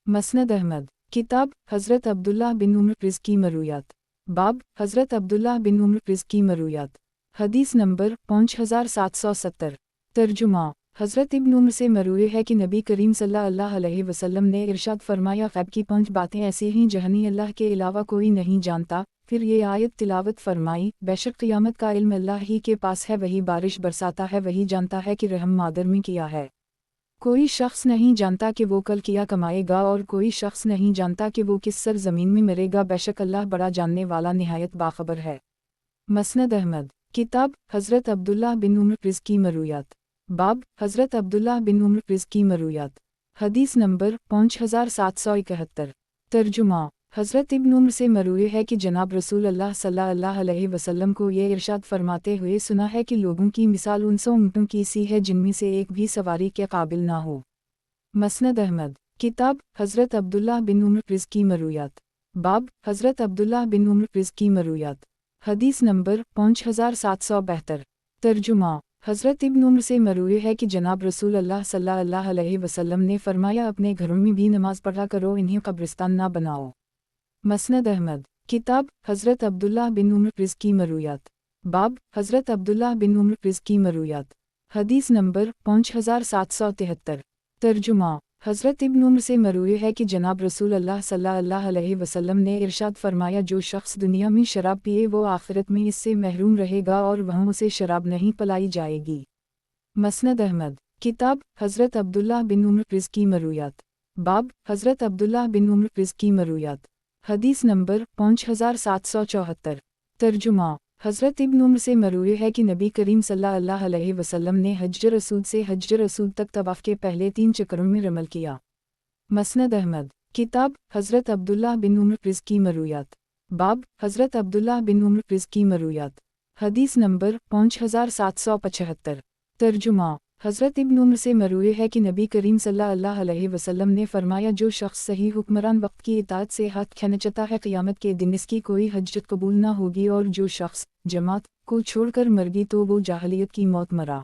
मसनद अहमद। किताब हज़रत अब्दुल्लाह बिन उम्र प्रिज़ की मरूयात। बाब हज़रत अब्दुल्लाह बिन उम्र प्रिज़ की मरूयात। हदीस नंबर 5770। तर्जुमा हज़रत इब्न उम्र से मरूए है कि नबी करीम सल्लल्लाहु अलैहि वसल्लम ने इरशाद फरमाया, ग़ैब की 5 बातें ऐसी हैं जहनी अल्लाह के अलावा कोई नहीं जानता। फिर ये आयत तिलावत फरमाई, बेशक क़यामत का इल्म अल्लाह ही के पास है, वही बारिश बरसाता है, वही जानता है कि रहम मादर में किया है। कोई शख्स नहीं जानता कि वो कल क्या कमाएगा और कोई शख्स नहीं जानता कि वो किस सरज़मीन में मरेगा, बेशक अल्लाह बड़ा जानने वाला निहायत बाखबर है। मसनद अहमद। किताब हज़रत अब्दुल्लाह बिन उम्र प्रिज़ की मरूयात। बाब हज़रत अब्दुल्लाह बिन उम्र प्रिज़ की मरूयात। हदीस नंबर 5771। तर्जुमा हज़रत इब्न उम्र से मरूए है कि जनाब रसूल अल्लाह सल्लल्लाहु अलैहि वसल्लम को ये इरशाद फरमाते हुए सुना है कि लोगों की मिसाल उन 100 ऊँटों की सी है जिनमें से एक भी सवारी के काबिल ना हो। मसनद अहमद। किताब हज़रत अब्दुल्लाह बिन उम्र प्रिज़ की मरूयात। बाब हज़रत अब्दुल्लाह बिन उम्र प्रिज़ की मरूयात। हदीस नंबर 5772। तर्जुमा हज़रत इब्न उम्र से मरूए है कि जनाब रसूल अल्लाह सल्लल्लाहु अलैहि वसल्लम ने फरमाया, अपने घरों में भी नमाज़ पढ़ा करो, इन्हें कब्रिस्तान ना बनाओ। مسند احمد، کتاب حضرت عبداللہ بن عمر رزقی مرویات، باب حضرت عبداللہ بن عمر رزقی مرویات، حدیث نمبر 5773۔ ترجمہ: حضرت ابن عمر سے مروی ہے کہ جناب رسول اللہ صلی اللہ علیہ وسلم نے ارشاد فرمایا، جو شخص دنیا میں شراب پیے وہ آخرت میں اس سے محروم رہے گا اور وہاں اسے شراب نہیں پلائی جائے گی۔ مسند احمد، کتاب حضرت عبداللہ بن عمر رزقی مرویات، باب حضرت عبداللہ بن عمر رزقی مرویات، حدیث نمبر 5774۔ ترجمہ: حضرت ابن عمر سے مروی ہے کہ نبی کریم صلی اللہ علیہ وسلم نے حجر اسود سے حجر اسود تک طواف کے پہلے 3 چکروں میں رمل کیا۔ مسند احمد، کتاب حضرت عبداللہ بن عمر رزقی مرویات، باب حضرت عبداللہ بن عمر رزقی مرویات، حدیث نمبر 5775۔ ترجمہ: حضرت ابن عمر سے مروی ہے کہ نبی کریم صلی اللہ علیہ وسلم نے فرمایا، جو شخص صحیح حکمران وقت کی اطاعت سے ہاتھ کھینچتا ہے قیامت کے دن اس کی کوئی حجت قبول نہ ہوگی، اور جو شخص جماعت کو چھوڑ کر مر گئی تو وہ جاہلیت کی موت مرا۔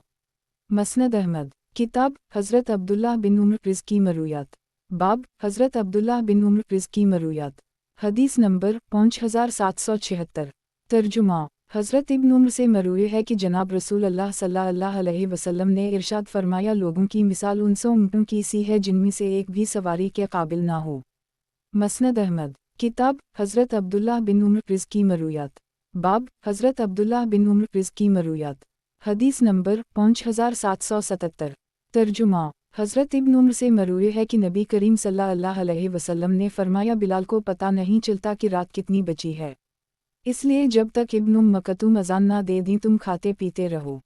مسند احمد، کتاب حضرت عبداللہ بن عمر رزقی مرویات، باب حضرت عبداللہ بن عمر رزقی مرویات، حدیث نمبر 5776۔ ترجمہ: حضرت ابن عمر سے مروی ہے کہ جناب رسول اللہ صلی اللہ علیہ وسلم نے ارشاد فرمایا، لوگوں کی مثال ان 100 اونٹوں کی سی ہے جن میں سے ایک بھی سواری کے قابل نہ ہو۔ مسند احمد، کتاب حضرت عبداللہ بن عمر رزقی مرویات، باب حضرت عبداللہ بن عمر رزقی مرویات، حدیث نمبر 5777۔ ترجمہ: حضرت ابن عمر سے مروی ہے کہ نبی کریم صلی اللہ علیہ وسلم نے فرمایا، بلال کو پتہ نہیں چلتا کہ رات کتنی بچی ہے، اس لیے جب تک ابن ام مکتوم اذان نہ دے دیں تم کھاتے پیتے رہو۔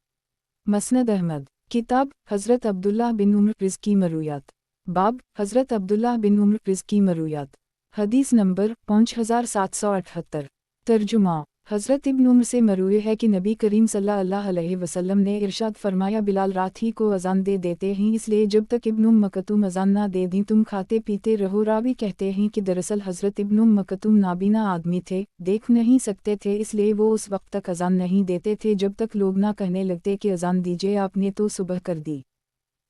مسند احمد، کتاب حضرت عبداللہ بن عمر رزقی مرویات، باب حضرت عبداللہ بن عمر رزقی مرویات، حدیث نمبر 5778۔ ترجمہ: حضرت ابن عمر سے مروی ہے کہ نبی کریم صلی اللہ علیہ وسلم نے ارشاد فرمایا، بلال رات ہی کو اذان دے دیتے ہیں، اس لیے جب تک ابن ام مکتوم اذان نہ دے دیں تم کھاتے پیتے رہو۔ راوی کہتے ہیں کہ دراصل حضرت ابن ام مکتوم نابینا آدمی تھے، دیکھ نہیں سکتے تھے، اس لیے وہ اس وقت تک اذان نہیں دیتے تھے جب تک لوگ نہ کہنے لگتے کہ اذان دیجیے، آپ نے تو صبح کر دی۔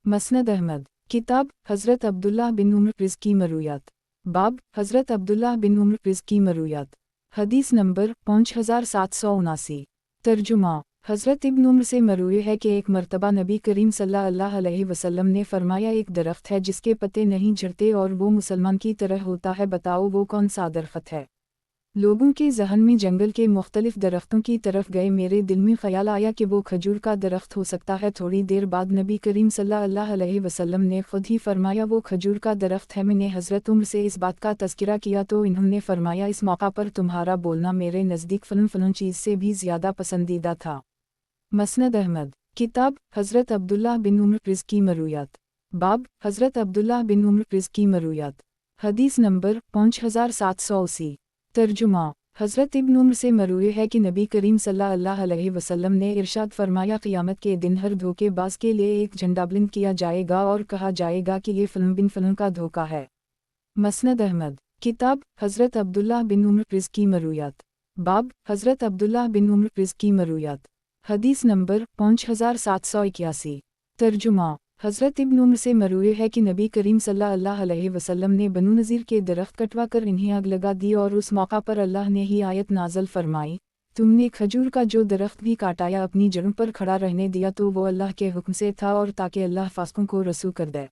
مسند احمد، کتاب حضرت عبداللہ بن عمر رزقی مرویات، باب حضرت عبداللہ بن عمر رزقی مرویات، حدیث نمبر 5779۔ ترجمہ: حضرت ابن عمر سے مروی ہے کہ ایک مرتبہ نبی کریم صلی اللہ علیہ وسلم نے فرمایا، ایک درخت ہے جس کے پتے نہیں جھڑتے اور وہ مسلمان کی طرح ہوتا ہے، بتاؤ وہ کون سا درخت ہے؟ لوگوں کے ذہن میں جنگل کے مختلف درختوں کی طرف گئے، میرے دل میں خیال آیا کہ وہ کھجور کا درخت ہو سکتا ہے۔ تھوڑی دیر بعد نبی کریم صلی اللہ علیہ وسلم نے خود ہی فرمایا، وہ کھجور کا درخت ہے۔ میں نے حضرت عمر سے اس بات کا تذکرہ کیا تو انہوں نے فرمایا، اس موقع پر تمہارا بولنا میرے نزدیک فلان چیز سے بھی زیادہ پسندیدہ تھا۔ مسند احمد، کتاب حضرت عبداللہ بن عمر رزقی مرویات، باب حضرت عبداللہ بن عمر رزقی مرویات، حدیث نمبر 5780۔ ترجمہ: حضرت ابن عمر سے مروی ہے کہ نبی کریم صلی اللہ علیہ وسلم نے ارشاد فرمایا، قیامت کے دن ہر دھوکے باز کے لیے ایک جھنڈا بلند کیا جائے گا اور کہا جائے گا کہ یہ فلان بن فلان کا دھوکہ ہے۔ مسند احمد، کتاب حضرت عبداللہ بن عمر رزقی مرویات، باب حضرت عبداللہ بن عمر رزقی مرویات، حدیث نمبر 5781۔ ترجمہ: حضرت ابن عمر سے مروی ہے کہ نبی کریم صلی اللہ علیہ وسلم نے بنو نذیر کے درخت کٹوا کر انہیں آگ لگا دی اور اس موقع پر اللہ نے ہی آیت نازل فرمائی، تم نے کھجور کا جو درخت بھی کاٹا یا اپنی جڑوں پر کھڑا رہنے دیا تو وہ اللہ کے حکم سے تھا اور تاکہ اللہ فاسقوں کو رسوا کر دے۔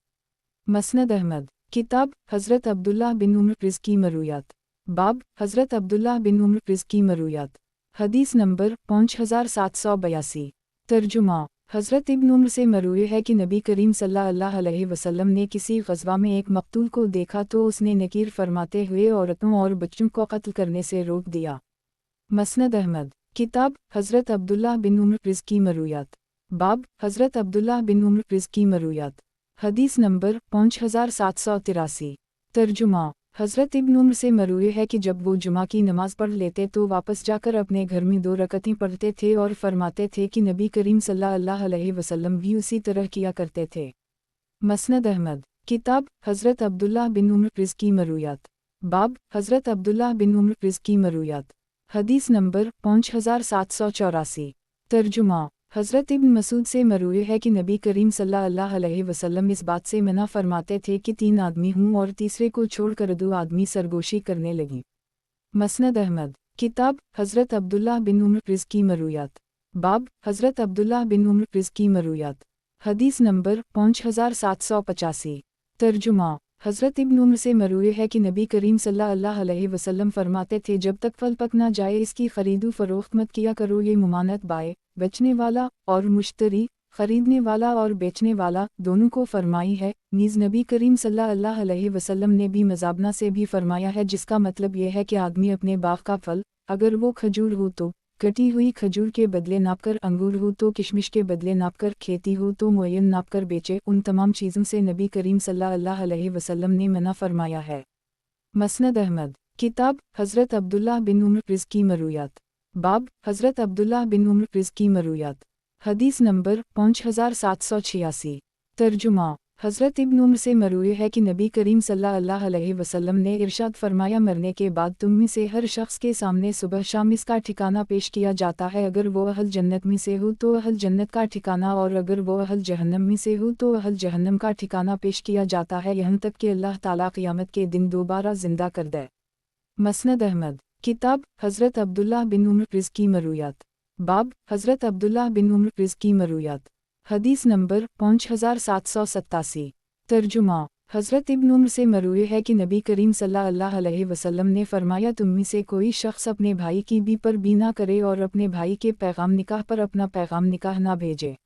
مسند احمد، کتاب حضرت عبداللہ بن عمر رزقی مرویات، باب حضرت عبداللہ بن عمر رزقی مرویات، حدیث نمبر 5782۔ ترجمہ: حضرت ابن عمر سے مروی ہے کہ نبی کریم صلی اللہ علیہ وسلم نے کسی غزوہ میں ایک مقتول کو دیکھا تو اس نے نکیر فرماتے ہوئے عورتوں اور بچوں کو قتل کرنے سے روک دیا۔ مسند احمد، کتاب حضرت عبداللہ بن عمر رزقی مرویات، باب حضرت عبداللہ بن عمر رزقی مرویات، حدیث نمبر 5783۔ ترجمہ: حضرت ابن عمر سے مروی ہے کہ جب وہ جمعہ کی نماز پڑھ لیتے تو واپس جا کر اپنے گھر میں 2 رکعتیں پڑھتے تھے اور فرماتے تھے کہ نبی کریم صلی اللہ علیہ وسلم بھی اسی طرح کیا کرتے تھے۔ مسند احمد، کتاب حضرت عبداللہ بن عمر رزقی مرویات، باب حضرت عبداللہ بن عمر رزقی مرویات، حدیث نمبر 5784۔ ترجمہ: حضرت ابن مسعود سے مروی ہے کہ نبی کریم صلی اللہ علیہ وسلم اس بات سے منع فرماتے تھے کہ 3 آدمی ہوں اور تیسرے کو چھوڑ کر 2 آدمی سرگوشی کرنے لگیں۔ मसनद अहमद। किताब हज़रत अब्दुल्लाह बिन उम्र रिज़्की मरूयात। बाब हज़रत अब्दुल्लाह बिन उम्र रिज़्की मरूयात। हदीस नंबर 5785। तर्जुमा। हज़रत इब्न उम्र से मरूए है कि नबी करीम सल्लल्लाहु अलैहि वसल्लम फरमाते थे, जब तक फल पक ना जाए इसकी खरीदो फरोख्त मत किया करो। ये मुमानत बाय बेचने वाला और मुश्तरी, खरीदने वाला और बेचने वाला दोनों को फरमाई है। नीज़ नबी करीम सल्लल्लाहु अलैहि वसल्लम ने भी मज़ाबना से भी फरमाया है, जिसका मतलब यह है कि आदमी अपने बाग का फल, अगर वो खजूर हो तो कटी हुई खजूर के बदले नापकर, अंगूर हो तो किशमिश के बदले नापकर, खेती हो तो मुअय्यन नापकर बेचे। उन तमाम चीज़ों से नबी करीम सल्लल्लाहु अलैहि वसल्लम ने मना फरमाया है। मसनद अहमद। किताब हज़रत अब्दुल्लाह बिन उम्र रिज़्की मरूयात। बाब हज़रत अब्दुल्लाह बिन उम्र रिज़्की मरूयात। हदीस नंबर 5786। तर्जुमा। हज़रत इब्न उम्र से मरूए है कि नबी करीम सल्लल्लाहु अलैहि वसल्लम ने इरशाद फरमाया, मरने के बाद तुम में से हर शख्स के सामने सुबह शाम इसका ठिकाना पेश किया जाता है। अगर वो अहल जन्नत में से हो तो अहल जन्नत का ठिकाना, और अगर वो अहल जहन्नम में से हो तो अहल जहन्नम का ठिकाना पेश किया जाता है, यहाँ तक कि अल्लाह ताला क़यामत के दिन दोबारा ज़िंदा कर दे। मसनद अहमद। किताब हज़रत अब्दुल्लाह बिन उम्र रिज़्की मरूयात। बाब हज़रत अब्दुल्लाह बिन उम्र रिज़्की मरूयात। हदीस नंबर 5787। तर्जुमा। हज़रत इब्न उम्र से मरूए है कि नबी करीम सल्लल्लाहु अलैहि वसल्लम ने फरमाया, तुम में से कोई शख्स अपने भाई की बी पर बी ना करे और अपने भाई के पैगाम निकाह पर अपना पैगाम निकाह ना भेजे।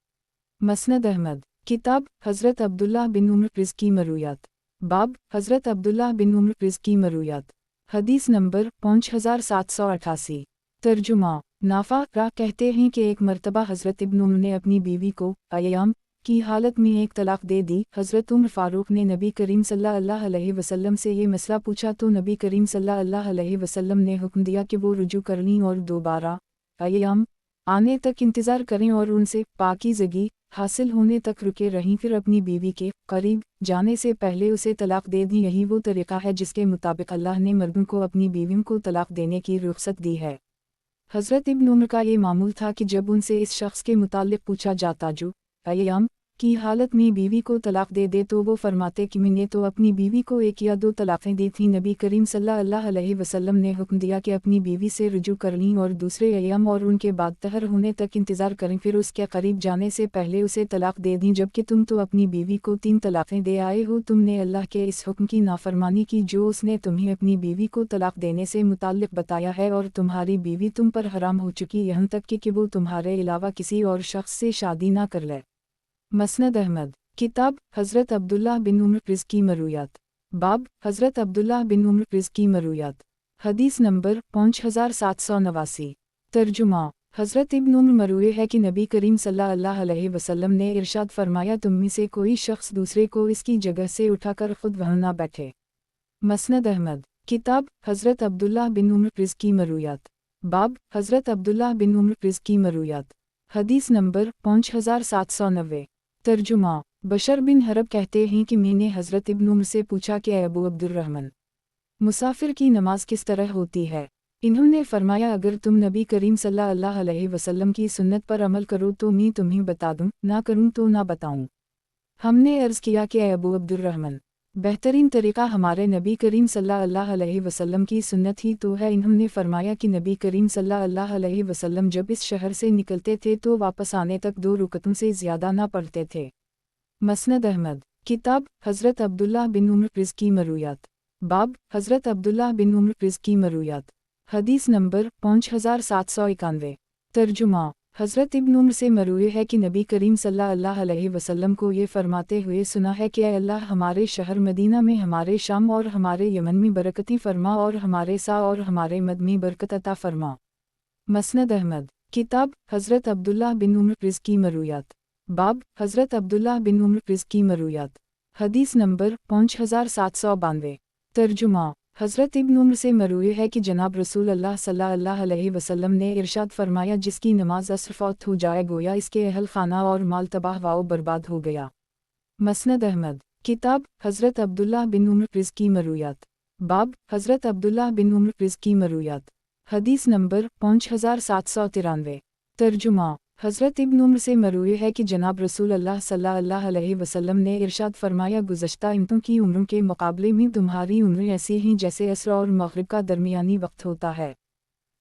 मसनद अहमद। किताब हज़रत अब्दुल्लाह बिन उम्र रिज़्की मरूयात। बाब हज़रत अब्दुल्लाह बिन उम्र रिज़्की मरूयात। हदीस नंबर 5788। तर्जुमा। नाफा रा कहते हैं कि एक मर्तबा हज़रत इब्न उम्र ने अपनी बीवी को अय्याम की हालत में एक तलाक दे दी। हज़रत उमर फ़ारूक ने नबी करीम सल्लल्लाहु अलैहि वसल्लम से ये मसला पूछा तो नबी करीम सल्लल्लाहु अलैहि वसल्लम ने हुक्म दिया कि वो रुजू कर लें और दोबारा अय्याम आने तक इंतज़ार करें और उनसे पाकीज़गी हासिल होने तक रुके रहें, फिर अपनी बीवी के करीब जाने से पहले उसे तलाक दे दी। यही वो तरीक़ा है जिसके मुताबिक अल्लाह ने मर्दों को अपनी बीवियों को तलाक देने की रुख्सत दी है। हज़रत इब्न उमर का ये मामूल था कि जब उनसे इस शख्स के मुताल्लिक़ पूछा जाता जो अय्याम की हालत में बीवी को तलाक दे दे, तो वो फरमाते कि मैंने तो अपनी बीवी को एक या दो तलाक़ें दी थीं। नबी करीम सल्लल्लाहु अलैहि वसल्लम ने हुक्म दिया कि अपनी बीवी से रुजू कर लें और दूसरे अय्याम और उनके बाद तहर होने तक इंतज़ार करें, फिर उसके करीब जाने से पहले उसे तलाक दे दी। जबकि तुम तो अपनी बीवी को 3 तलाक़ें दे आए हो। तुमने अल्लाह के इस हुक्म की नाफरमानी की जो उसने तुम्हें अपनी बीवी को तलाक देने से मुताल्लिक़ बताया है, और तुम्हारी बीवी तुम पर हराम हो चुकी, यहाँ तक कि वो तुम्हारे अलावा किसी और शख्स से शादी ना कर ले। मसनद अहमद। किताब हज़रत अब्दुल्लाह बिन उम्र रिज़्की मरूयात। बाब हज़रत अब्दुल्लाह बिन उम्र रिज़्की मरूयात। हदीस नंबर 5789। तर्जुमा। हज़रत इब्न उम्र मरूए है कि नबी करीम सल्लल्लाहु अलैहि वसल्लम ने इरशाद फरमाया, तुम में से कोई शख्स दूसरे को इसकी जगह से उठाकर खुद वहाँ ना बैठे। मसनद अहमद। किताब हज़रत अब्दुल्लाह बिन उम्र रिज़्की मरूयात। बाब हज़रत अब्दुल्लाह बिन उम्र रिज़्की मरूयात। हदीस नंबर 5790। तर्जुमा। बशर बिन हरब कहते हैं कि मैंने हज़रत इब्न उम्र से पूछा कि अबू अब्दुर्रहमान, मुसाफिर की नमाज किस तरह होती है? इन्होंने फरमाया, अगर तुम नबी करीम सल्लल्लाहु अलैहि वसल्लम की सुन्नत पर अमल करो तो मैं तुम्हें बता दूं, ना करूं तो ना बताऊं। हमने अर्ज़ किया कि अबू अब्दुर्रहमान, बेहतरीन तरीक़ा हमारे नबी करीम सल्लल्लाहु अलैहि वसल्लम की सुन्नत ही तो है। इन्होंने फरमाया कि नबी करीम सल्लल्लाहु अलैहि वसल्लम जब इस शहर से निकलते थे तो वापस आने तक 2 रुकतों से ज़्यादा ना पढ़ते थे। मसनद अहमद। किताब हज़रत अब्दुल्लाह बिन उम्र रिज़्की मरूयात। बाब हज़रत अब्दुल्लाह बिन उम्र रिज़्की मरूयात। हदीस नंबर 5791। तर्जुमा। हज़रत इब्न उम्र से मरूए है कि नबी करीम सल्लल्लाहु अलैहि वसल्लम को ये फरमाते हुए सुना है कि अल्लाह हमारे शहर मदीना में, हमारे शाम और हमारे यमन में बरकती फरमा, और हमारे सा और हमारे मद में बरकत अता फरमा। मसनद अहमद। किताब हज़रत अब्दुल्लाह बिन उम्र रिज़्की मरूयात। बाब हज़रत अब्दुल्लाह बिन उम्र रिज़्की मरूयात। हदीस नंबर 5792। तर्जुमा। हज़रत इब्न उम्र से मरूए है कि जनाब रसूल अल्लाह सल्लल्लाहु अलैहि वसल्लम ने इरशाद फरमाया, जिसकी नमाज असर फौत हो जाए गोया इसके अहल खाना और माल तबाह व बर्बाद हो गया। मसनद अहमद। किताब हज़रत अब्दुल्लाह बिन उम्र रिज़्की मरूयात। बाब हज़रत अब्दुल्लाह बिन उम्र रिज़्की मरूयात। हदीस नंबर 5793। तर्जुमा। हज़रत इब्न उम्र से मरवी है कि जनाब रसूल अल्लाह सल्लल्लाहु अलैहि वसल्लम ने इरशाद फरमाया, गुज़श्ता इम्तों की उम्रों के मुकाबले में तुम्हारी उम्रें ऐसी हैं जैसे असर और मग़रिब का दरमियानी वक्त होता है।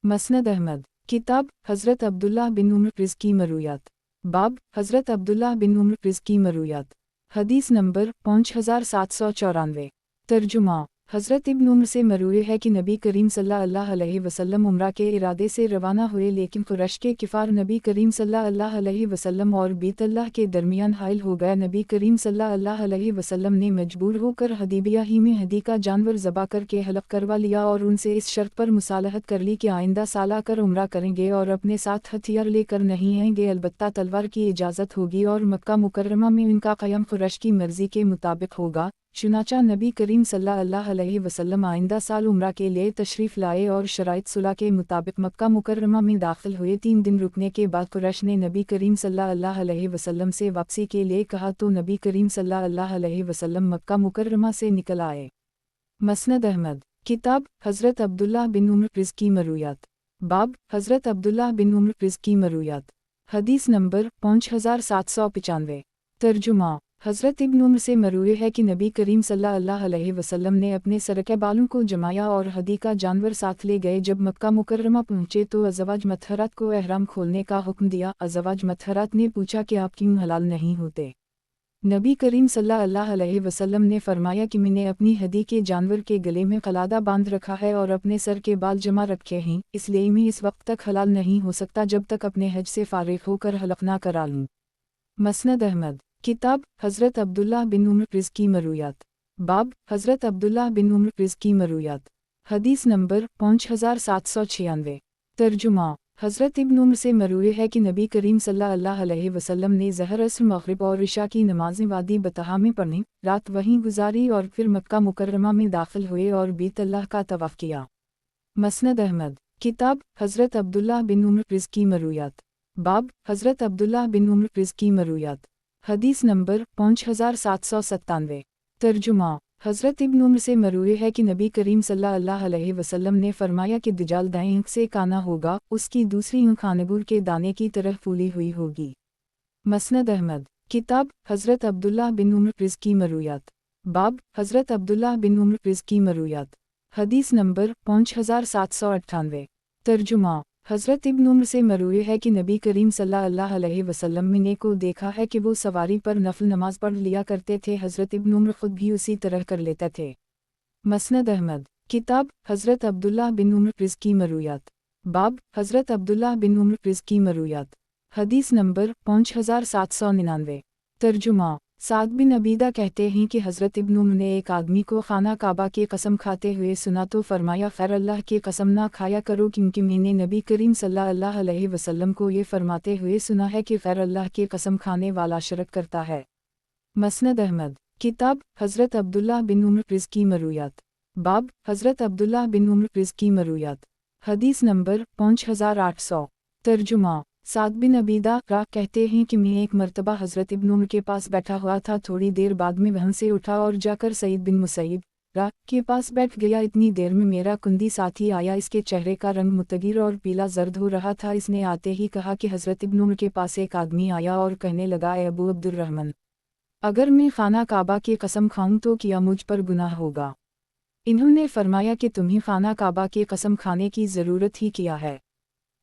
मसनद अहमद। किताब हज़रत अब्दुल्लाह बिन उम्र रिज़ की मरूयात। बाब हज़रत अब्दुल्लाह बिन उम्र रिज़ की मरूयात। हदीस नंबर 5794। तर्जुमा। हज़रत इब्न उम्र से मरवी है कि नबी करीम सल्लल्लाहु अलैहि वसल्लम उम्रा के इरादे से रवाना हुए, लेकिन कुरैश के किफ़ार नबी करीम सल्लल्लाहु अलैहि वसल्लम और बीत अल्लाह के दरमियान हाइल हो गया। नबी करीम सल्लल्लाहु अलैहि वसल्लम ने मजबूर होकर हदीबिया ही में हदी का जानवर ज़बा करके हलक़ करवा लिया और उनसे इस शर्त पर मुसालहत कर ली कि आइंदा साल आकर उम्रा करेंगे और अपने साथ हथियार लेकर नहीं आएंगे, अलबत्ता तलवार की इजाज़त होगी और मक्का मुकर्रमा में इनका क़याम कुरैश की मर्ज़ी के मुताबिक होगा। चुनांचे नबी करीम सल्लल्लाहु अलैहि वसल्लम आइंदा साल उम्रा के लिए तशरीफ़ लाए और शराइत सुलह के मुताबिक मक्का मुकर्रमा में दाखिल हुए। 3 दिन रुकने के बाद कुरैश ने नबी करीम सल्लल्लाहु अलैहि वसल्लम से वापसी के लिए कहा तो नबी करीम सल्लल्लाहु अलैहि वसल्लम मक्का मुकर्रमा से निकल आए। मसनद अहमद। किताब हज़रत अब्दुल्लाह बिन उम्र रिज़ की मरूयात। बाब हज़रत अब्दुल्लाह बिन उम्र रिज़ की मरूयात। हदीस नंबर 5795। तर्जुमा। हज़रत इब्न उम्र से मरवी है कि नबी करीम सल्लल्लाहु अलैहि वसल्लम ने अपने सर के बालों को जमाया और हदी का जानवर साथ ले गए। जब मक्का मुकर्रमा पहुँचे तो अज़वाज मतहरात को एहराम खोलने का हुक्म दिया। अज़वाज मतहरात ने पूछा कि आप क्यों हलाल नहीं होते? नबी करीम सल्लल्लाहु अलैहि वसल्लम ने फरमाया कि मैंने अपनी हदी के जानवर के गले में कलादा बांध रखा है और अपने सर के बाल जमा रखे हैं, इसलिए मैं इस वक्त तक हलाल नहीं हो सकता जब तक अपने हज से फारिग होकर हलक़ ना करा लूँ। मसनद अहमद। किताब हज़रत अब्दुल्लाह बिन उम्र रिज़ की मरूयात। बाब हज़रत अब्दुल्लाह बिन उम्र रिज़ की मरूयात। हदीस नंबर 5796। तर्जुमा। हज़रत इब्न उम्र से मरवी है कि नबी करीम सल्लल्लाहु अलैहि वसल्लम ने ज़हर, असर, मग़रिब और इशा की नमाज़ें वादी बतहा में पढ़ी, रात वहीं गुजारी और फिर मक्का मुकर्रमा में दाखिल हुए और बीत अल्लाह का तवाफ़ किया। मसनद अहमद। किताब हज़रत अब्दुल्लाह बिन उम्र रिज़ की मरूयात। बाब हज़रत अब्दुल्लाह बिन उम्र रिज़ की मरूयात। हदीस नंबर 5797। तर्जुमा। हज़रत इब्न उम्र से मरवी है कि नबी करीम सल्लल्लाहु अलैहि वसल्लम ने फरमाया कि दज्जाल दाएं आँख से काना होगा, उसकी दूसरी आँख अंगूर के दाने की तरह फूली हुई होगी। मसनद अहमद। किताब हज़रत अब्दुल्लाह बिन उम्र रिज़ की मरूयात। बाब हज़रत अब्दुल्लाह बिन उम्र रिज़ की मरूयात। हदीस नंबर 5798। तर्जुमा। हज़रत इब्न उम्र से मरवी है कि नबी करीम सल्लल्लाहु अलैहि वसल्लम ने को देखा है कि वो सवारी पर नफल नमाज पढ़ लिया करते थे। हज़रत इब्न उम्र ख़ुद भी उसी तरह कर लेते थे। मसनद अहमद। किताब हज़रत अब्दुल्लाह बिन उम्र रिज़ की मरूयात। बाब हज़रत अब्दुल्लाह बिन उम्र रिज़ की मरूयात। हदीस नंबर 5799। तर्जुमा। साद बिन अबीदा कहते हैं कि हज़रत इब्न उम्र ने एक आदमी को खाना काबा की कसम खाते हुए सुना तो फरमाया, खैर अल्लाह की कसम ना खाया करो, क्योंकि मैंने नबी करीम सल्लल्लाहु अलैहि वसल्लम को ये फरमाते हुए सुना है कि खैर अल्लाह की कसम खाने वाला शिरक करता है। मसनद अहमद। किताब हज़रत अब्दुल्लाह बिन उम्र रिज़ की मरूयात। बाब हज़रत अब्दुल्लाह बिन उम्र रिज़ की मरूयात। हदीस नंबर 5800। तर्जुमा। साद बिन अबीदा कहते हैं कि मैं एक मरतबा हज़रत इब्न उम्र के पास बैठा हुआ था, थोड़ी देर बाद में वहाँ से उठा और जाकर सईद बिन मुसैब के पास बैठ गया। इतनी देर में मेरा कुंदी साथी आया, इसके चेहरे का रंग मुतगिर और पीला जर्द हो रहा था। इसने आते ही कहा कि हज़रत इब्न उम्र के पास एक आदमी आया और कहने लगा, ए अबू अब्दुर्रहमान, अगर मैं खाना काबा की कसम खाऊं तो क्या मुझ पर गुनाह होगा? इन्होंने फरमाया कि तुम्हें खाना काबा की कसम खाने की ज़रूरत ही क्या है?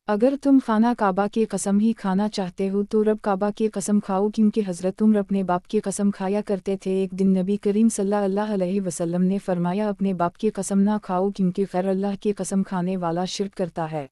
अगर तुम खाना काबा की कसम ही खाना चाहते हो तो रब काबा की कसम खाओ, क्योंकि हज़रत उम्र अपने बाप की कसम खाया करते थे। एक दिन नबी करीम सल्लल्लाहु अलैहि वसल्लम ने फरमाया, अपने बाप की कसम ना खाओ, क्योंकि खैर अल्लाह की कसम खाने वाला शिर्क करता है।